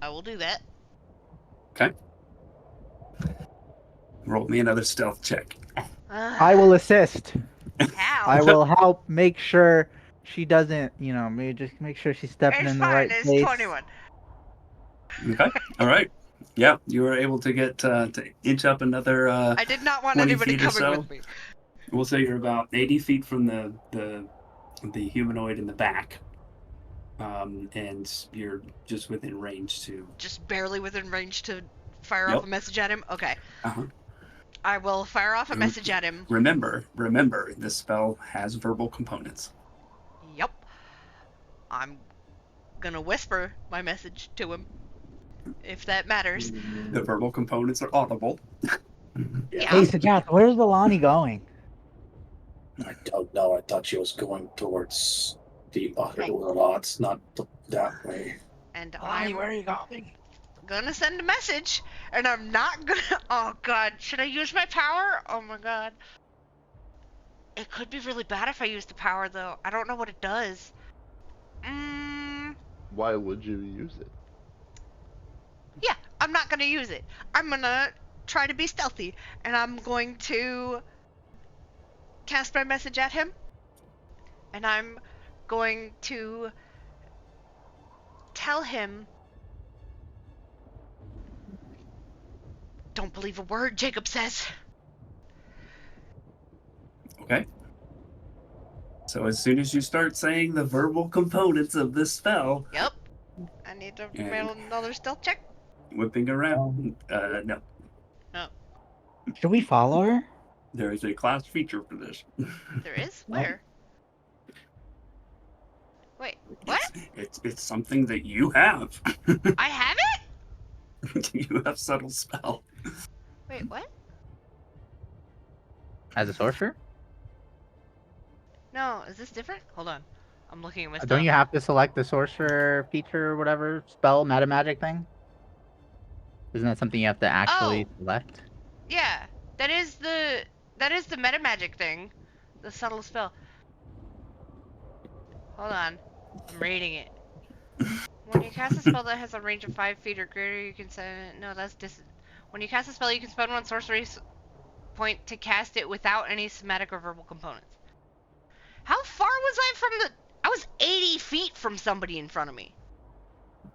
will do that. Okay. Roll me another stealth check. I will assist. How? I will help make sure she doesn't, maybe just make sure she's stepping in the right It's place. 21. Okay. All right. Yeah, you were able to get to inch up another. I did not want 20 anybody feet or coming so. with me. We'll say you're about 80 feet from the the humanoid in the back, and you're just within range to. Just barely within range to fire Yep. off a message at him? Okay. Uh-huh. I will fire off a message at him. Remember, this spell has verbal components. Yep. I'm gonna whisper my message to him, if that matters. The verbal components are audible. Yeah. Hey, Sajath, where's the Lonnie going? I don't know. I thought she was going towards the other lots, not that way. And Lonnie, I'm where are you going? gonna send a message, and I'm not gonna. Oh god, should I use my power? Oh my god. It could be really bad if I use the power, though. I don't know what it does. Why would you use it? Yeah, I'm not gonna use it. I'm gonna try to be stealthy, and I'm going to cast my message at him, and I'm going to tell him. Don't believe a word Jacob says. Okay. So as soon as you start saying the verbal components of this spell, Yep. I need to And- make another stealth check. whipping around, no, Should we follow her? there is a class feature for this. There is? Where? Wait, what? It's something that you have. I have it? You have subtle spell. Wait, what? As a sorcerer? No, is this different? Hold on. I'm looking at my stuff. Don't you have to select the sorcerer feature or whatever spell, meta magic thing? Isn't that something you have to actually select? Yeah, that is the meta magic thing. The subtle spell. Hold on. I'm reading it. When you cast a spell that has a range of 5 feet or greater, you can send. No, that's when you cast a spell, you can spend one sorcery point to cast it without any somatic or verbal components. How far was I from the? I was 80 feet from somebody in front of me.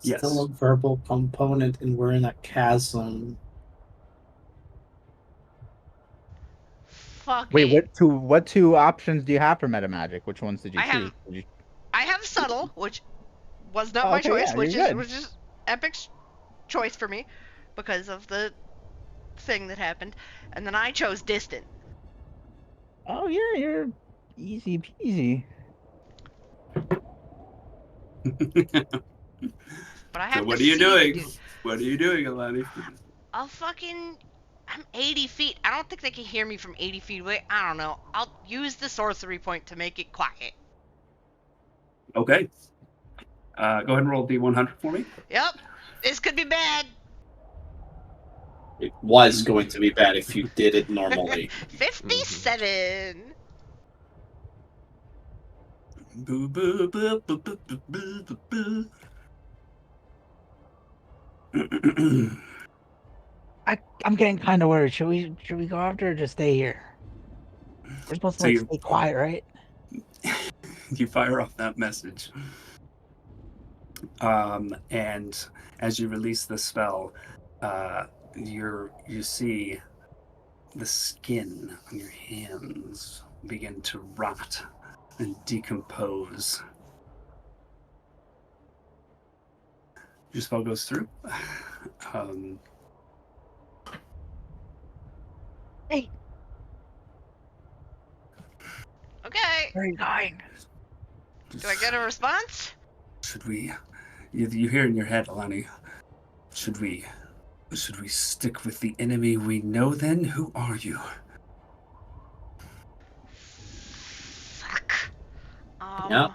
Yes. Still a verbal component, and we're in a chasm. Fuck Wait, it. what two options do you have for meta magic? Which ones did you I have- choose? Did you- I have subtle, which was not Oh, my okay, choice, yeah, which you're good. is Epic's choice for me because of the thing that happened, and then I chose distant. Oh yeah, you're easy peasy. But I have So what to are you see doing? the dude. What are you doing, Alani? I'm 80 feet. I don't think they can hear me from 80 feet away. I don't know. I'll use the sorcery point to make it quiet. Okay. Go ahead and roll D100 for me. Yep. This could be bad. It was going to be bad if you did it normally. 57. Boo, boo, boo, boo, boo, boo, boo, boo, boo. I'm getting kind of worried. Should we go after her or just stay here? We're supposed to So you- stay quiet, right? You fire off that message. And as you release the spell, you see the skin on your hands begin to rot and decompose. Your spell goes through. Hey, Okay. where are you going? Do I get a response? Should we? You hear in your head, Alani. Should we stick with the enemy we know? Then who are you? Fuck. Yep.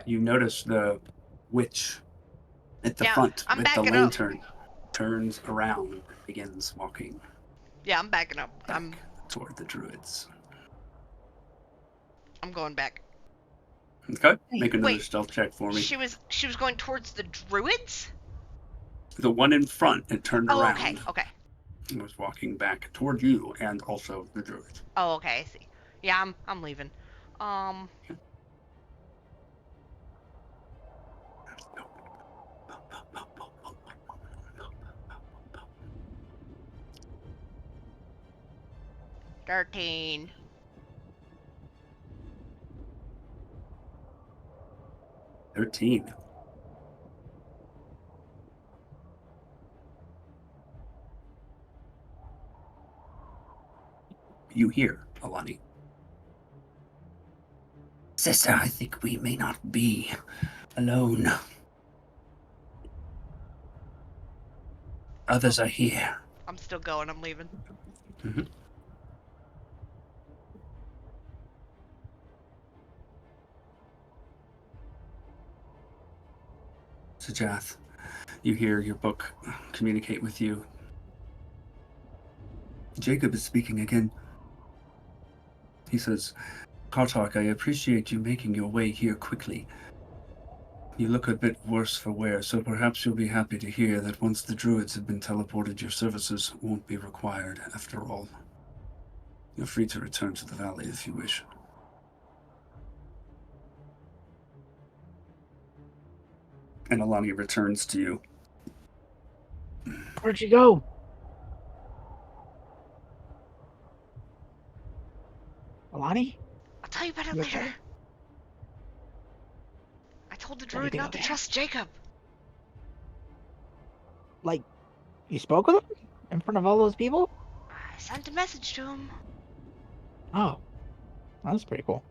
You notice the witch at the Yeah, front I'm with the backing up. lantern turns around and begins walking Yeah, I'm backing up. back I'm toward the druids. going back. Okay, make another Wait. stealth check for me. She was going towards the druids? The one in front, it turned Oh, around okay. and was walking back toward you and also the druids. Oh, okay, I see. Yeah, I'm leaving. 13. $13. You hear, Alani. Sister, I think we may not be alone. Others are here. I'm still going. I'm leaving. Mm-hmm. Sajath, you hear your book communicate with you. Jacob is speaking again. He says, Kartak, I appreciate you making your way here quickly. You look a bit worse for wear, so perhaps you'll be happy to hear that once the druids have been teleported, your services won't be required after all. You're free to return to the valley if you wish. And Alani returns to you. Where'd you go? Alani? I'll tell you about it You later. okay? I told the Is druid everything not to okay? trust Jacob. Like, you spoke with him? In front of all those people? I sent a message to him. Oh. That's pretty cool.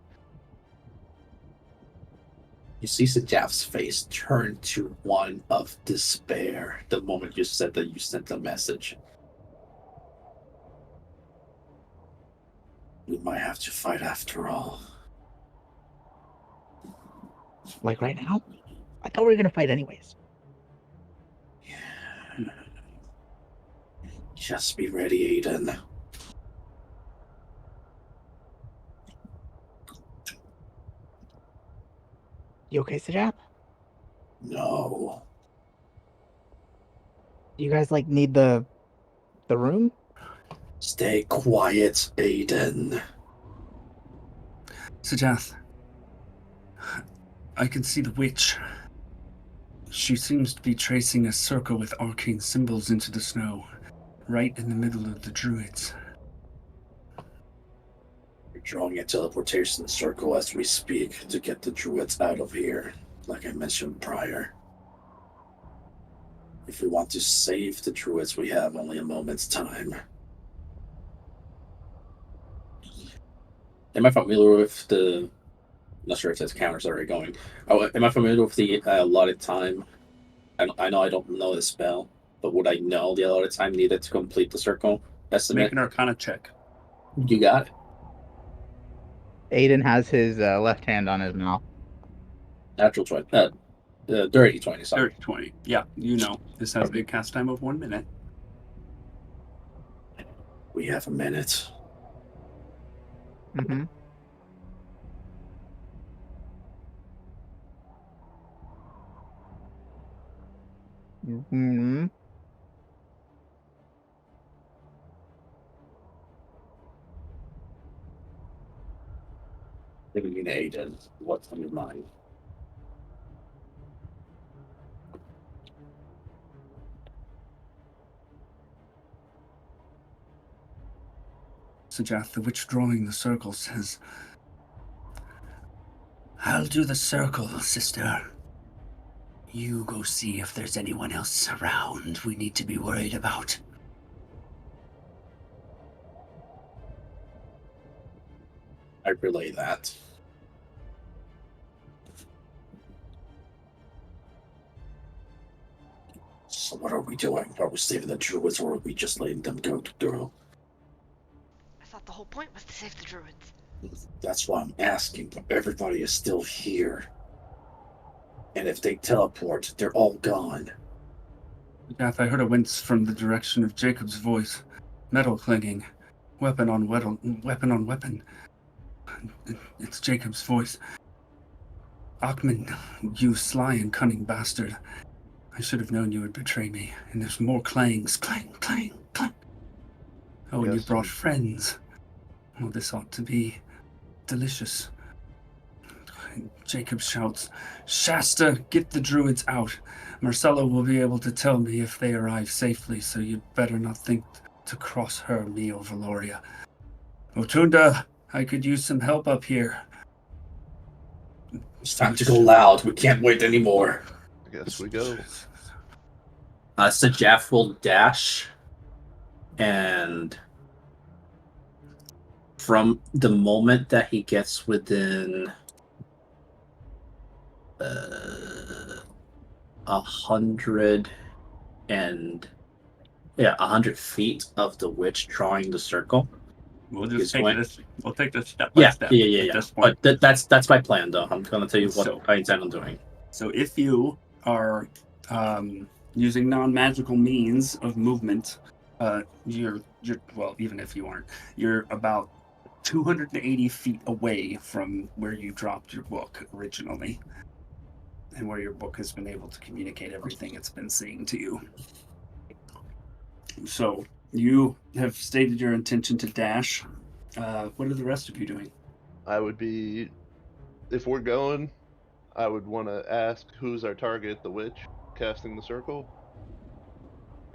You see Sajaf's face turn to one of despair the moment you said that you sent the message. We might have to fight after all. Like right now? I thought we were gonna fight anyways. Just be ready, Aiden. You okay, Sajap? No. You guys like need the room? Stay quiet, Aiden. Sajath, I can see the witch. She seems to be tracing a circle with arcane symbols into the snow, right in the middle of the druids. We're drawing a teleportation circle as we speak to get the druids out of here, like I mentioned prior. If we want to save the druids, we have only a moment's time. Am I familiar with the... Not sure if this counter's already going. Oh, am I familiar with the allotted time? I know I don't know the spell, but would I know the allotted time needed to complete the circle estimate? Make an Arcana check. You got it. Aiden has his left hand on his mouth. Natural 20. Dirty 20, sorry. Dirty 20. Yeah, you know. This has a cast time of 1 minute. We have a minute. Mm-hmm. Mm-hmm. Give me an Aiden. What's on your mind? Sajath, the witch drawing the circle, says, I'll do the circle, sister. You go see if there's anyone else around we need to be worried about. I relay that. So what are we doing? Are we saving the druids or are we just letting them go to Duro? I thought the whole point was to save the druids. That's why I'm asking. Everybody is still here. And if they teleport, they're all gone. Sajath, I heard a wince from the direction of Jacob's voice. Metal clanging. Weapon on weapon. It's Jacob's voice. Achman, you sly and cunning bastard. I should have known you would betray me. And there's more clangs. Clang, clang, clang. Oh, and you Yes, brought and- friends. Oh, this ought to be delicious. Jacob shouts, Shasta, get the druids out. Marcella will be able to tell me if they arrive safely, so you'd better not think to cross her, me or Valoria. Rotunda, I could use some help up here. It's time to go loud. We can't wait anymore. I guess we go. So Jeff will dash, and from the moment that he gets within 100 feet of the witch drawing the circle. We'll He's just take going- this. We'll take this step by step. At this point. But that's my plan, though. I'm gonna tell you what So- I intend on doing. So if you are using non-magical means of movement, you're well, even if you aren't, you're about 280 feet away from where you dropped your book originally, and where your book has been able to communicate everything it's been seeing to you. So you have stated your intention to dash. What are the rest of you doing? I would be, if we're going, I would want to ask who's our target, the witch, casting the circle.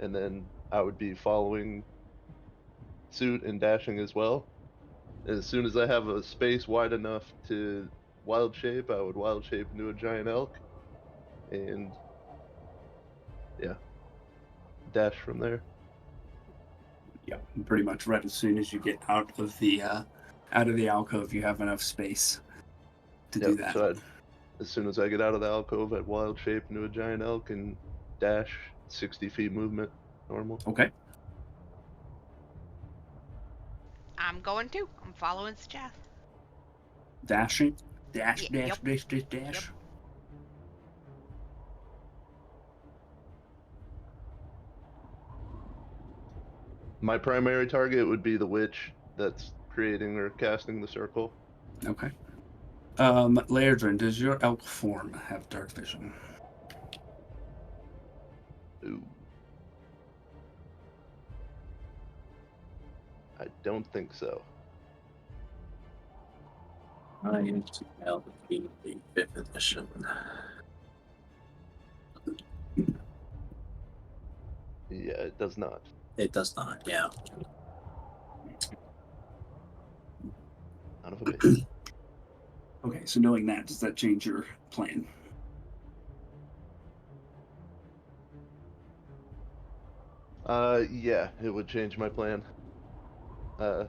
And then I would be following suit and dashing as well. As soon as I have a space wide enough to wild shape, I would wild shape into a giant elk. And yeah, dash from there. Yeah, pretty much right as soon as you get out of the alcove, you have enough space to do that. So as soon as I get out of the alcove, I'd wild shape into a giant elk and dash 60 feet movement, normal. Okay. I'm going too. I'm following Sjath. Dashing. Dash, Yeah, dash, yep. dash, dash, dash. Yep. My primary target would be the witch that's creating or casting the circle. Okay. Laerdrin, does your elk form have dark vision? Ooh. I don't think so. I used to help in the 5th edition. Yeah, it does not. It does not, yeah. Son of a bitch. Okay, so knowing that, does that change your plan? Yeah, it would change my plan. I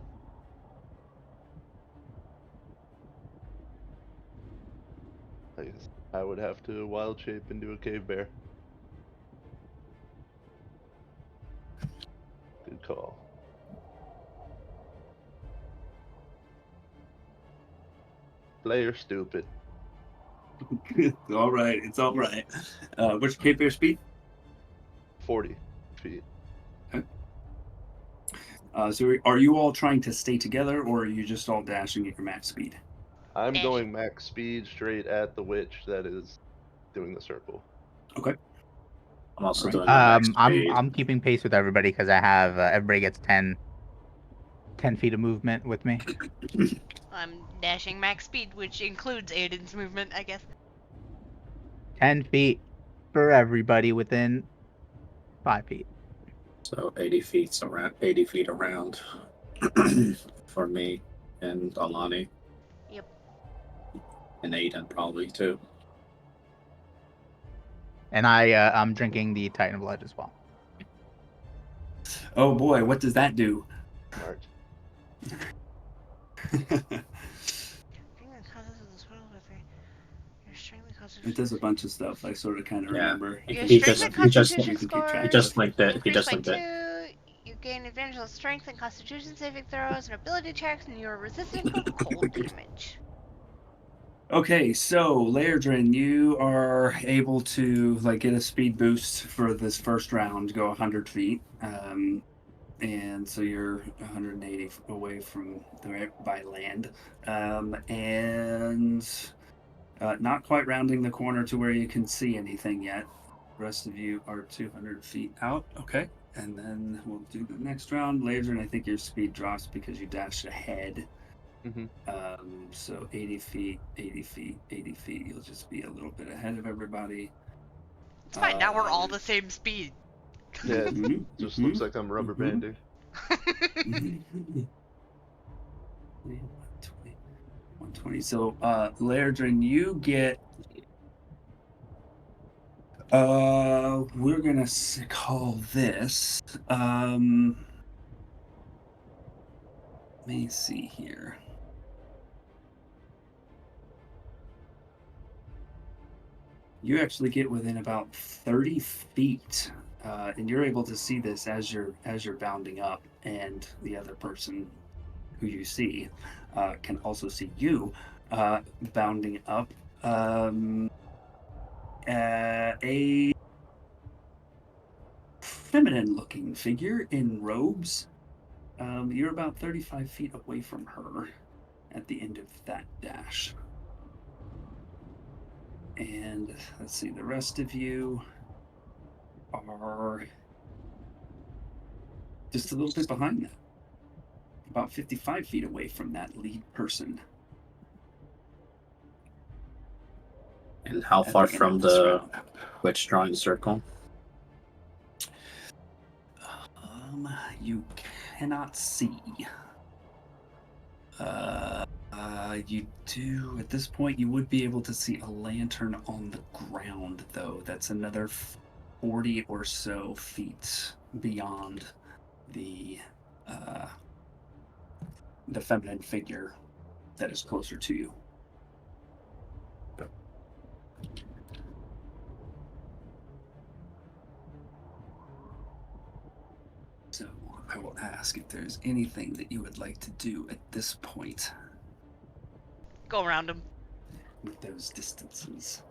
guess I would have to wild shape into a cave bear. Good call. Player stupid. All right, it's all right. What's your Cape Bear speed? 40 feet. So are you all trying to stay together, or are you just all dashing at your max speed? I'm Dash. going max speed straight at the witch that is doing the circle. Okay. I'm also Alright. doing my max speed. I'm keeping pace with everybody because I have everybody gets 10 feet of movement with me. I'm dashing max speed, which includes Aiden's movement, I guess. 10 feet for everybody within 5 feet. So 80 feet around for me and Alani. Yep. And Aiden probably too. And I'm drinking the Titan Blood as well. Oh boy, what does that do? Smart. It does a bunch of stuff. I sort of kind of Yeah. remember. Your He strength just- and he just- constitution you can keep track. scores He just linked it. He increase just by linked it. 2. You gain advantage on strength and constitution saving throws and ability checks, and you are resistant to cold damage. Okay, so Laerdrin, you are able to get a speed boost for this first round, go 100 feet, and so you're 180 away from by land, and not quite rounding the corner to where you can see anything yet. The rest of you are 200 feet out. Okay, and then we'll do the next round. Laerdrin, I think your speed drops because you dashed ahead. Mhm. So 80 feet, 80 feet, 80 feet. You'll just be a little bit ahead of everybody. It's fine, now we're all the same speed. Yeah, it Mhm, just mhm, looks like I'm rubber banding. 120. 120. So, Lairdrin, you get. We're gonna call this. Let me see here. You actually get within about 30 feet, and you're able to see this as you're bounding up, and the other person who you see can also see you bounding up. A feminine-looking figure in robes. You're about 35 feet away from her at the end of that dash. And let's see, the rest of you are just a little bit behind that, about 55 feet away from that lead person. And how at far the end from of this the round. witch drawing circle? You cannot see. You do, at this point, you would be able to see a lantern on the ground, though. That's another 40 or so feet beyond the feminine figure that is closer to you. So I will ask if there's anything that you would like to do at this point Go around him. with those distances.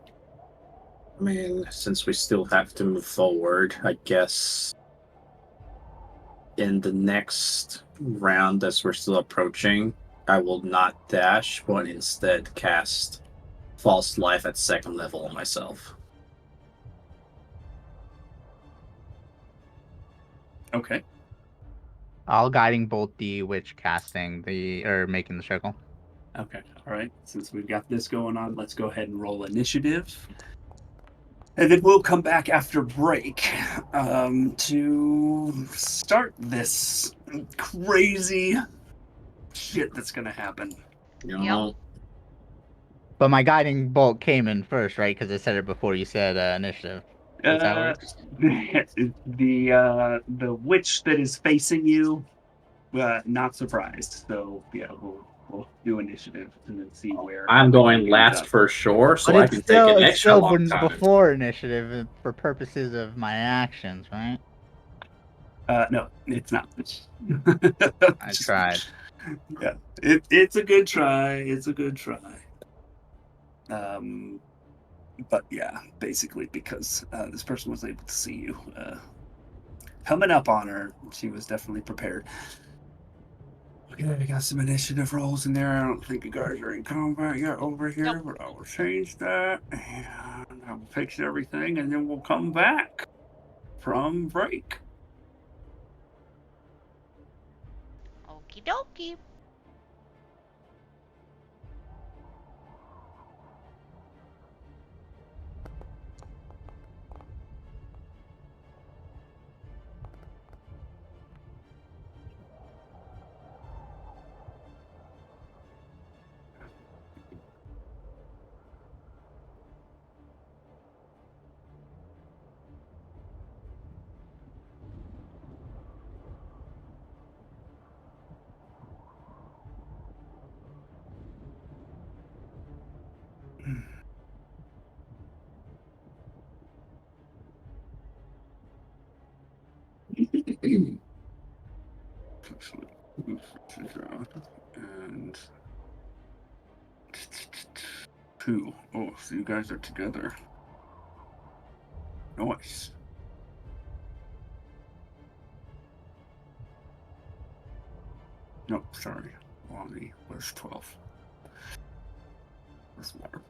I mean, since we still have to move forward, I guess in the next round, as we're still approaching, I will not dash, but instead cast False Life at 2nd level on myself. Okay. I'll guiding bolt the witch casting or making the circle. Okay. All right. Since we've got this going on, let's go ahead and roll initiative. And then we'll come back after break to start this crazy shit that's going to happen. You know, But my guiding bolt came in first, right? Because I said it before you said initiative. Is that Uh, works? the witch that is facing you, not surprised. So yeah, we'll do initiative and then see where I'm going it ends last up. for sure, so But I can take an it's extra still long time. before initiative for purposes of my actions, right? No, it's not. I tried. Yeah, it's a good try. It's a good try. Um, but yeah, basically because this person was able to see you coming up on her, she was definitely prepared. Okay, we got some initiative rolls in there. I don't think you guys are in combat yet over here, Nope. but I will change that and I will fix everything, and then we'll come back from break. Okie dokie. And two. Oh, so you guys are together. Nice. No, sorry. Lonnie was 12. That's more.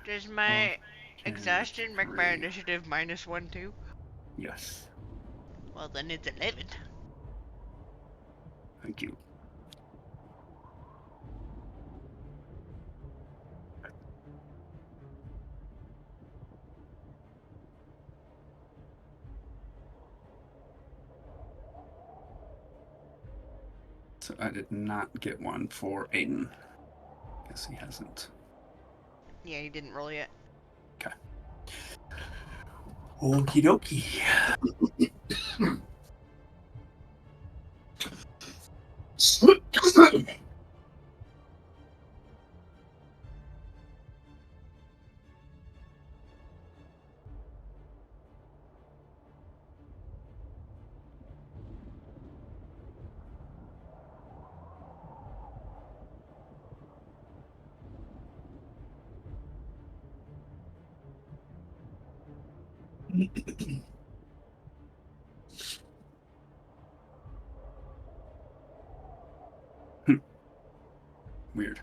Does my 10, exhaustion make my 3. initiative -1 too? Yes. Well, then it's 11. Thank you. So I did not get one for Aiden. Guess he hasn't. Yeah, you didn't roll yet. Okay. Okie dokie. Weird.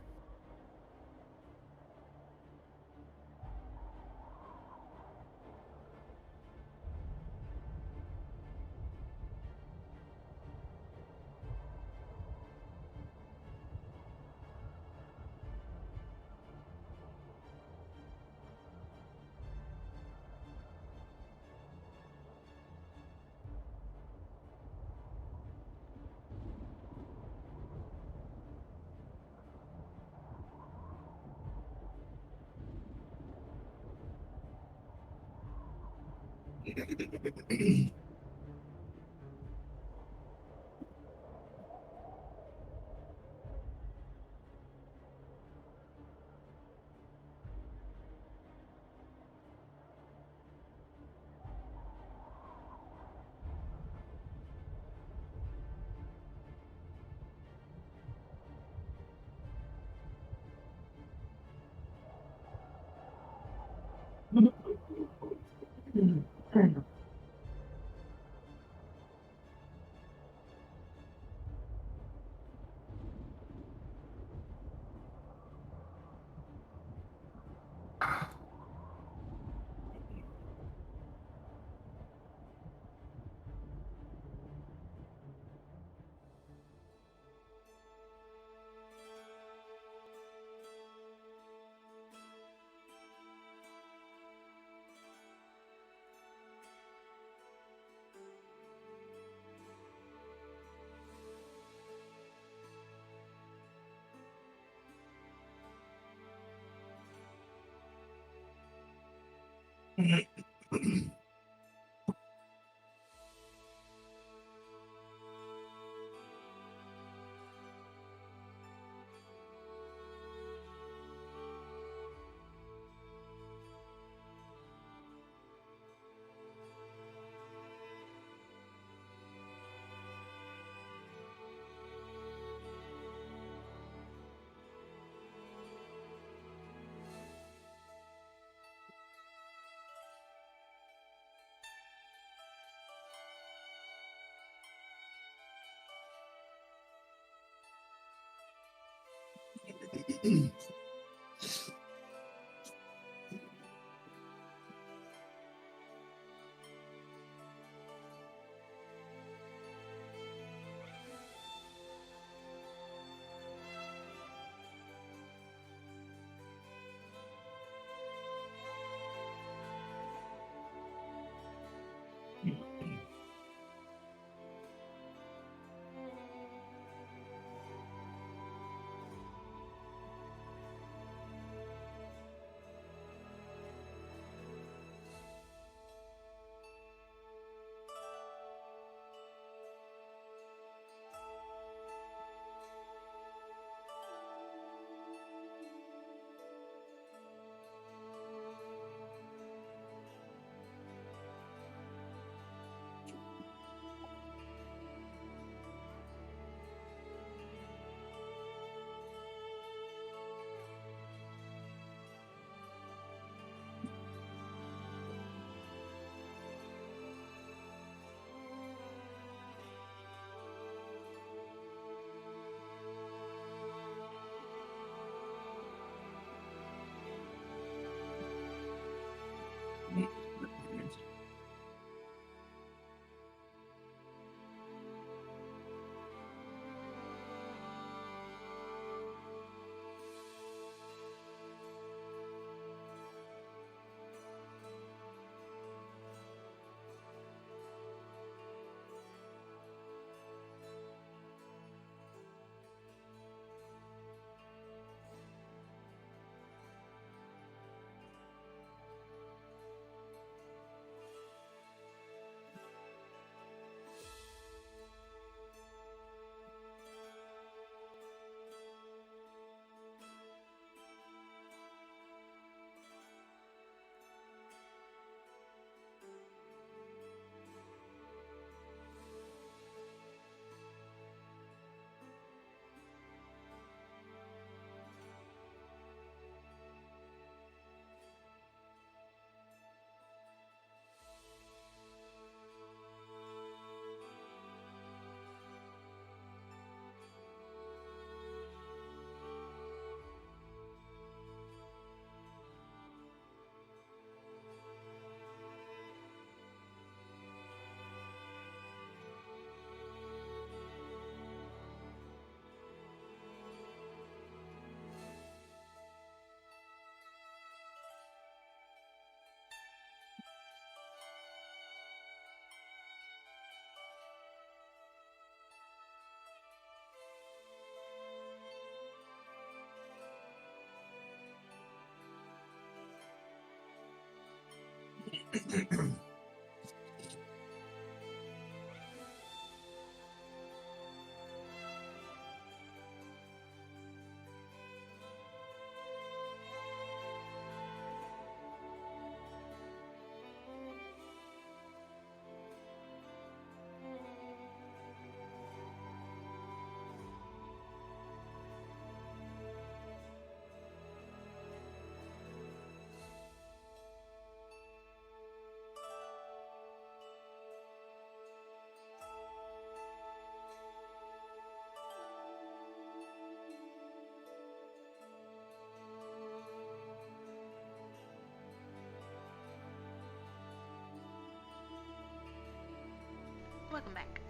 Welcome back.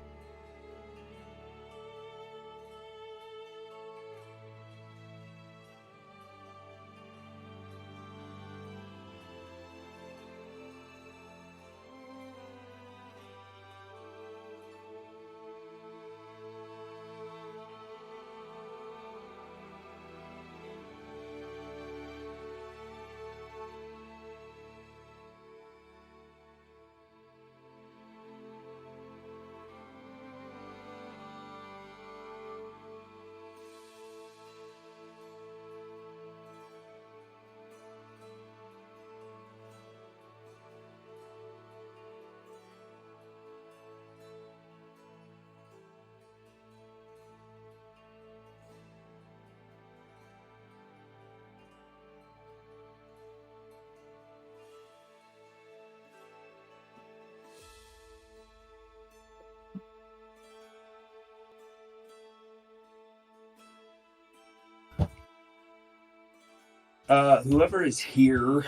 Whoever is here,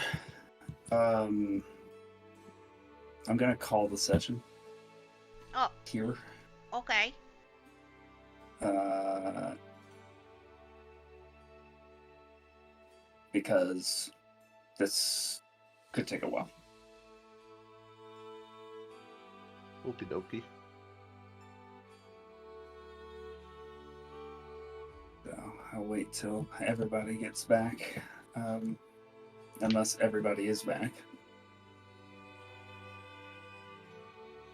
I'm gonna call the session Oh, here. okay. Because this could take a while. Okie dokie. So I'll wait till everybody gets back. Unless everybody is back.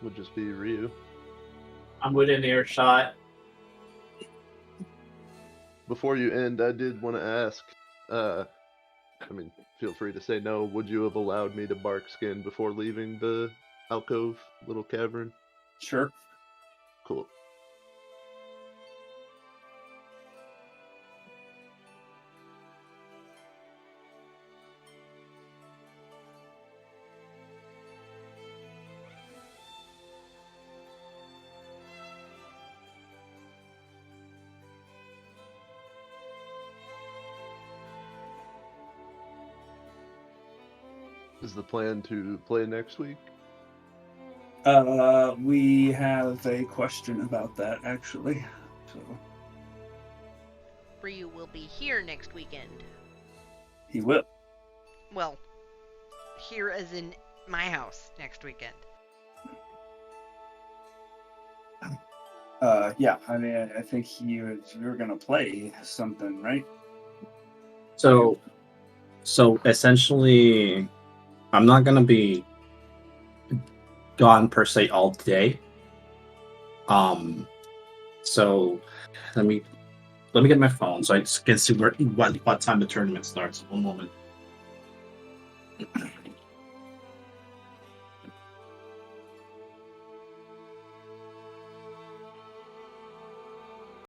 Would just be Ryu. I'm within earshot. Before you end, I did want to ask, I mean, feel free to say no. Would you have allowed me to bark skin before leaving the alcove little cavern? Sure. Cool. Is the plan to play next week? We have a question about that actually. So Ryu will be here next weekend. he will. Well, here as in my house next weekend. Yeah. I mean, I think you're gonna play something, right? So essentially, I'm not gonna be gone per se all day. So let me get my phone so I can see what time the tournament starts. One moment.